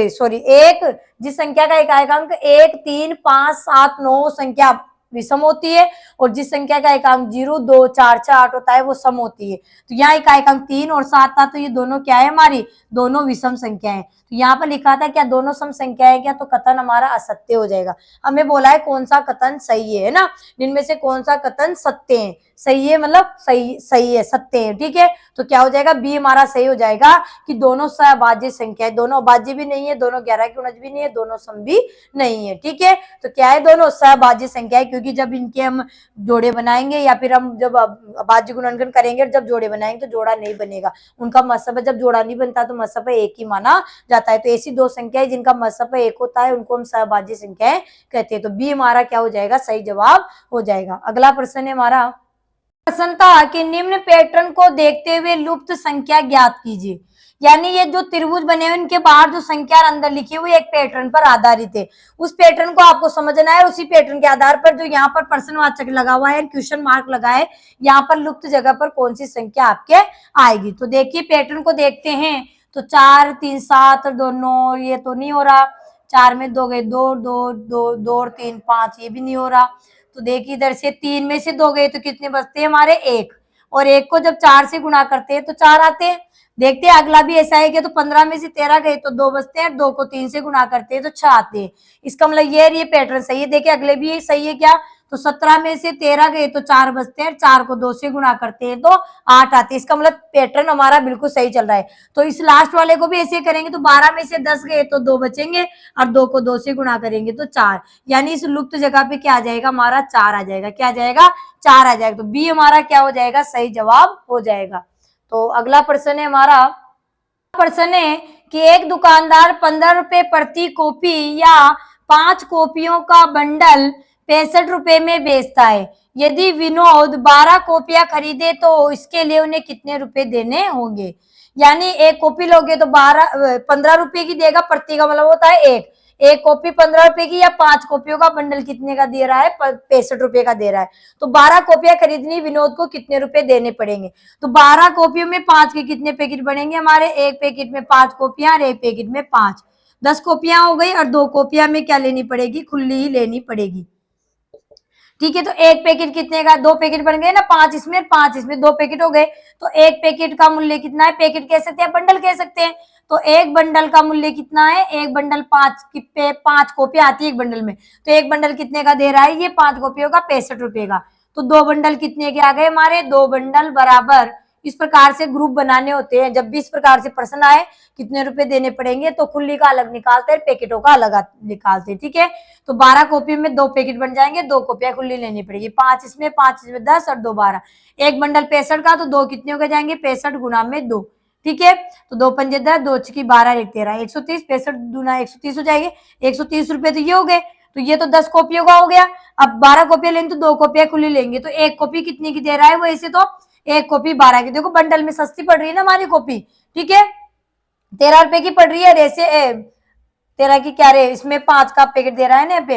सॉरी 1, जिस संख्या का इकाएकांक 1 3 5 7 9 संख्या विषम होती है, और जिस संख्या का एकांक 0, 2, 4, 8 होता है वो सम होती है। तो यहाँ एक एकांक 3 और 7 था, तो ये दोनों क्या है हमारी, दोनों विषम संख्या है। तो यहाँ पर लिखा था क्या दोनों सम संख्या है क्या, तो कथन हमारा असत्य हो जाएगा। हमें बोला है कौन सा कथन सही है ना, इनमें से कौन सा कथन सत्य है, सही है मतलब सही है, सत्य है, ठीक है। तो क्या हो जाएगा, बी हमारा सही हो जाएगा कि दोनों सहभाज्य संख्या है, दोनों अभाज्य भी नहीं है, दोनों 11 की उनज भी नहीं है, दोनों सम भी नहीं है, ठीक है। तो क्या है, दोनों सहभाज्य संख्या है, क्योंकि जब इनके हम जोड़े बनाएंगे या फिर हम जब अभाज्य गुणनखंड करेंगे जब जोड़े बनाएंगे तो जोड़ा नहीं बनेगा, उनका मसब जब जोड़ा नहीं बनता तो मसब एक ही माना जाता है। तो ऐसी दो संख्याएं जिनका मसब एक होता है उनको हम सहभाज्य संख्याएं कहते हैं। तो बी हमारा क्या हो जाएगा, सही जवाब हो जाएगा। अगला प्रश्न है हमारा, प्रश्न था कि निम्न पैटर्न को देखते हुए लुप्त संख्या ज्ञात कीजिए। यानी ये जो त्रिभुज बने हुए इनके बाहर जो संख्या अंदर लिखी हुई एक पैटर्न पर आधारित है, उस पैटर्न को आपको समझना है। उसी पैटर्न के आधार पर जो यहाँ पर प्रश्नवाचक लगा हुआ है, क्वेश्चन मार्क लगा है, यहाँ पर लुप्त जगह पर कौन सी संख्या आपके आएगी। तो देखिए पैटर्न को देखते हैं। तो 4, 3, 7 और 2, 9 ये तो नहीं हो रहा, 4 में 2 गए 2, 2, 2, 2 और 3 5 ये भी नहीं हो रहा। तो देखिए इधर से 3 में से 2 गए तो कितने बचते हैं हमारे 1, और 1 को जब 4 से गुणा करते हैं तो 4 आते हैं। देखते हैं अगला भी ऐसा है कि तो 15 में से 13 गए तो 2 बचते हैं, 2 को 3 से गुणा करते हैं तो 6 आते हैं। इसका मतलब ये पैटर्न सही है। देखिए अगले भी सही है क्या, तो 17 में से 13 गए तो 4 बचते हैं, 4 को 2 से गुणा करते हैं तो 8 आते हैं। इसका मतलब पैटर्न हमारा बिल्कुल सही चल रहा है। तो इस लास्ट वाले को भी ऐसे करेंगे तो 12 में से 10 गए तो 2 बचेंगे और 2 को 2 से गुणा करेंगे तो 4, यानी इस लुप्त जगह पे क्या आ जाएगा हमारा 4 आ जाएगा। क्या आ जाएगा, 4 आ जाएगा। तो बी हमारा क्या हो जाएगा, सही जवाब हो जाएगा। तो अगला प्रश्न है हमारा, प्रश्न है कि एक दुकानदार 15 रुपए प्रति कॉपी या 5 कॉपियों का बंडल 65 रुपए में बेचता है। यदि विनोद 12 कॉपियां खरीदे तो इसके लिए उन्हें कितने रुपए देने होंगे। यानी एक कॉपी लोगे तो 15 रुपए की देगा, प्रति का मतलब होता है एक कॉपी 15 रुपए की, या 5 कॉपियों का बंडल कितने का दे रहा है, 65 रुपए का दे रहा है। तो 12 कॉपियां खरीदनी, विनोद को कितने रुपए देने पड़ेंगे। तो 12 कॉपियों में 5 के कितने पैकेट बनेंगे हमारे, एक पैकेट में 5 कॉपियां और एक पैकेट में 5, 10 कॉपियां हो गई। और 2 कॉपियां में क्या लेनी पड़ेगी, खुली ही लेनी पड़ेगी, ठीक है। तो एक पैकेट कितने का, 2 पैकेट बन गए ना, 5 इसमें 5 इसमें, 2 पैकेट हो गए। तो एक पैकेट का मूल्य कितना है, पैकेट कह सकते हैं बंडल कह सकते हैं। तो एक बंडल का मूल्य कितना है, एक बंडल 5 कॉपी आती है एक बंडल में, तो एक बंडल कितने का दे रहा है, ये 5 कॉपियों का 65 रुपए का। तो 2 बंडल कितने के आ गए हमारे, 2 बंडल बराबर, इस प्रकार से ग्रुप बनाने होते हैं। जब भी इस प्रकार से प्रश्न आए कितने रुपए देने पड़ेंगे तो खुली का अलग निकालते हैं, पैकेटों का अलग निकालते हैं, ठीक है। तो 12 कॉपी में 2 पैकेट बन जाएंगे, 2 कॉपियां खुली लेनी पड़ेगी, 5 इसमें 5 इसमें 10 और 2 12, एक बंडल 65 का, तो 2 कितने हो जाएंगे, 65 गुना में 2, ठीक है। तो 2 पंजे 10, 2 छकी 12, 1 13, 130, 65 गुना 130 हो जाएंगे, 130 रुपए तो ये हो गए। तो ये तो 10 कॉपियों का हो गया। अब 12 कॉपियां लेंगे तो 2 कॉपियां खुली लेंगे, तो एक कॉपी कितने की दे रहा है वो, ऐसे तो एक कॉपी 12 की, देखो बंडल में सस्ती पड़ रही है ना हमारी कॉपी, ठीक है, 13 रुपए की पड़ रही है। ऐसे 13 की क्या रे, इसमें 5 का पैकेट दे रहा है ना यहाँ पे,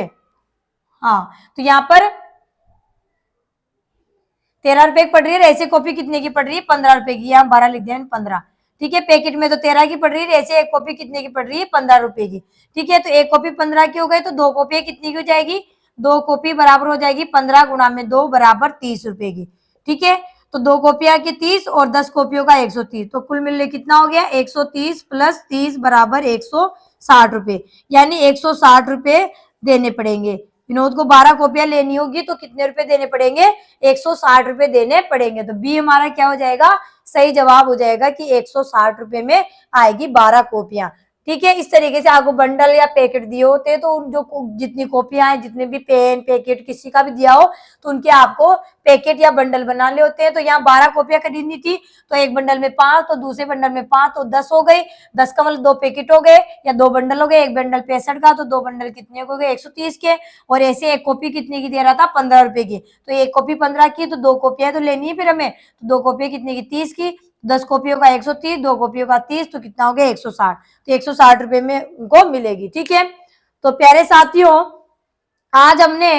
हाँ। तो यहाँ पर 13 रुपए की पड़ रही है, ऐसे कॉपी कितने की पड़ रही है, 15 रुपए की, यहाँ 12 लिख दिया 15, ठीक है। पैकेट में तो 13 की पड़ रही है, ऐसे एक कॉपी कितने की पड़ रही है, 15 रुपए की, ठीक है। तो एक कॉपी 15 की हो गई, तो 2 कॉपी कितनी की हो जाएगी, 2 कॉपी बराबर हो जाएगी 15 गुणा में 2 बराबर 30 रुपए की, ठीक है। तो 2 कॉपियां की 30 और 10 कॉपियों का 130, तो कुल मिलने कितना हो गया, 130 प्लस 30 बराबर 160 रुपए, यानी 160 रुपए देने पड़ेंगे। विनोद को 12 कॉपियां लेनी होगी तो कितने रुपए देने पड़ेंगे, 160 रुपए देने पड़ेंगे। तो बी हमारा क्या हो जाएगा, सही जवाब हो जाएगा कि 160 रुपए में आएगी 12 कॉपियां, ठीक है। इस तरीके से आपको बंडल या पैकेट दिए होते हैं, तो उन जो जितनी कॉपियां हैं, जितने भी पेन पैकेट किसी का भी दिया हो तो उनके आपको पैकेट या बंडल बनाने होते हैं। तो यहाँ 12 कॉपियां खरीदनी थी, तो एक बंडल में 5, तो दूसरे बंडल में 5, तो 10 हो गई, 10 का मतलब 2 पैकेट हो गए या 2 बंडल हो गए, एक बंडल 65 का, तो 2 बंडल कितने हो गए, 130 के। और ऐसे एक कॉपी कितने की दे रहा था, 15 रुपए की, तो एक कॉपी 15 की, तो 2 कॉपियां तो लेनी है फिर हमें, तो 2 कॉपियां कितने की, 30 की, 10 कॉपियों का 130, 2 कॉपियों का 30, तो कितना हो गया 160, तो 160 रुपए में उनको मिलेगी, ठीक है। तो प्यारे साथियों, आज हमने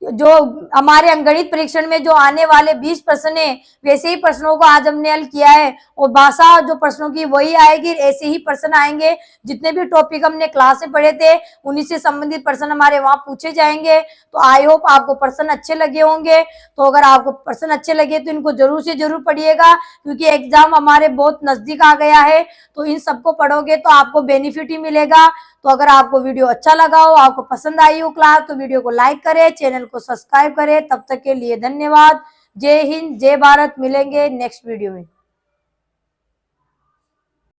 जो हमारे अंगणित परीक्षण में जो आने वाले 20 प्रश्न है वैसे ही प्रश्नों को आज हमने हल किया है, और भाषा जो प्रश्नों की वही आएगी, ऐसे ही प्रश्न आएंगे। जितने भी टॉपिक हमने क्लास में पढ़े थे उन्हीं से संबंधित प्रश्न हमारे वहां पूछे जाएंगे। तो आई होप आपको प्रश्न अच्छे लगे होंगे। तो अगर आपको प्रश्न अच्छे लगे तो इनको जरूर से जरूर पढ़िएगा, क्योंकि एग्जाम हमारे बहुत नजदीक आ गया है। तो इन सबको पढ़ोगे तो आपको बेनिफिट ही मिलेगा। तो अगर आपको वीडियो अच्छा लगा हो, आपको पसंद आई हो क्लास, तो वीडियो को लाइक करें, चैनल को सब्सक्राइब करें। तब तक के लिए धन्यवाद। जय हिंद, जय भारत। मिलेंगे नेक्स्ट वीडियो में।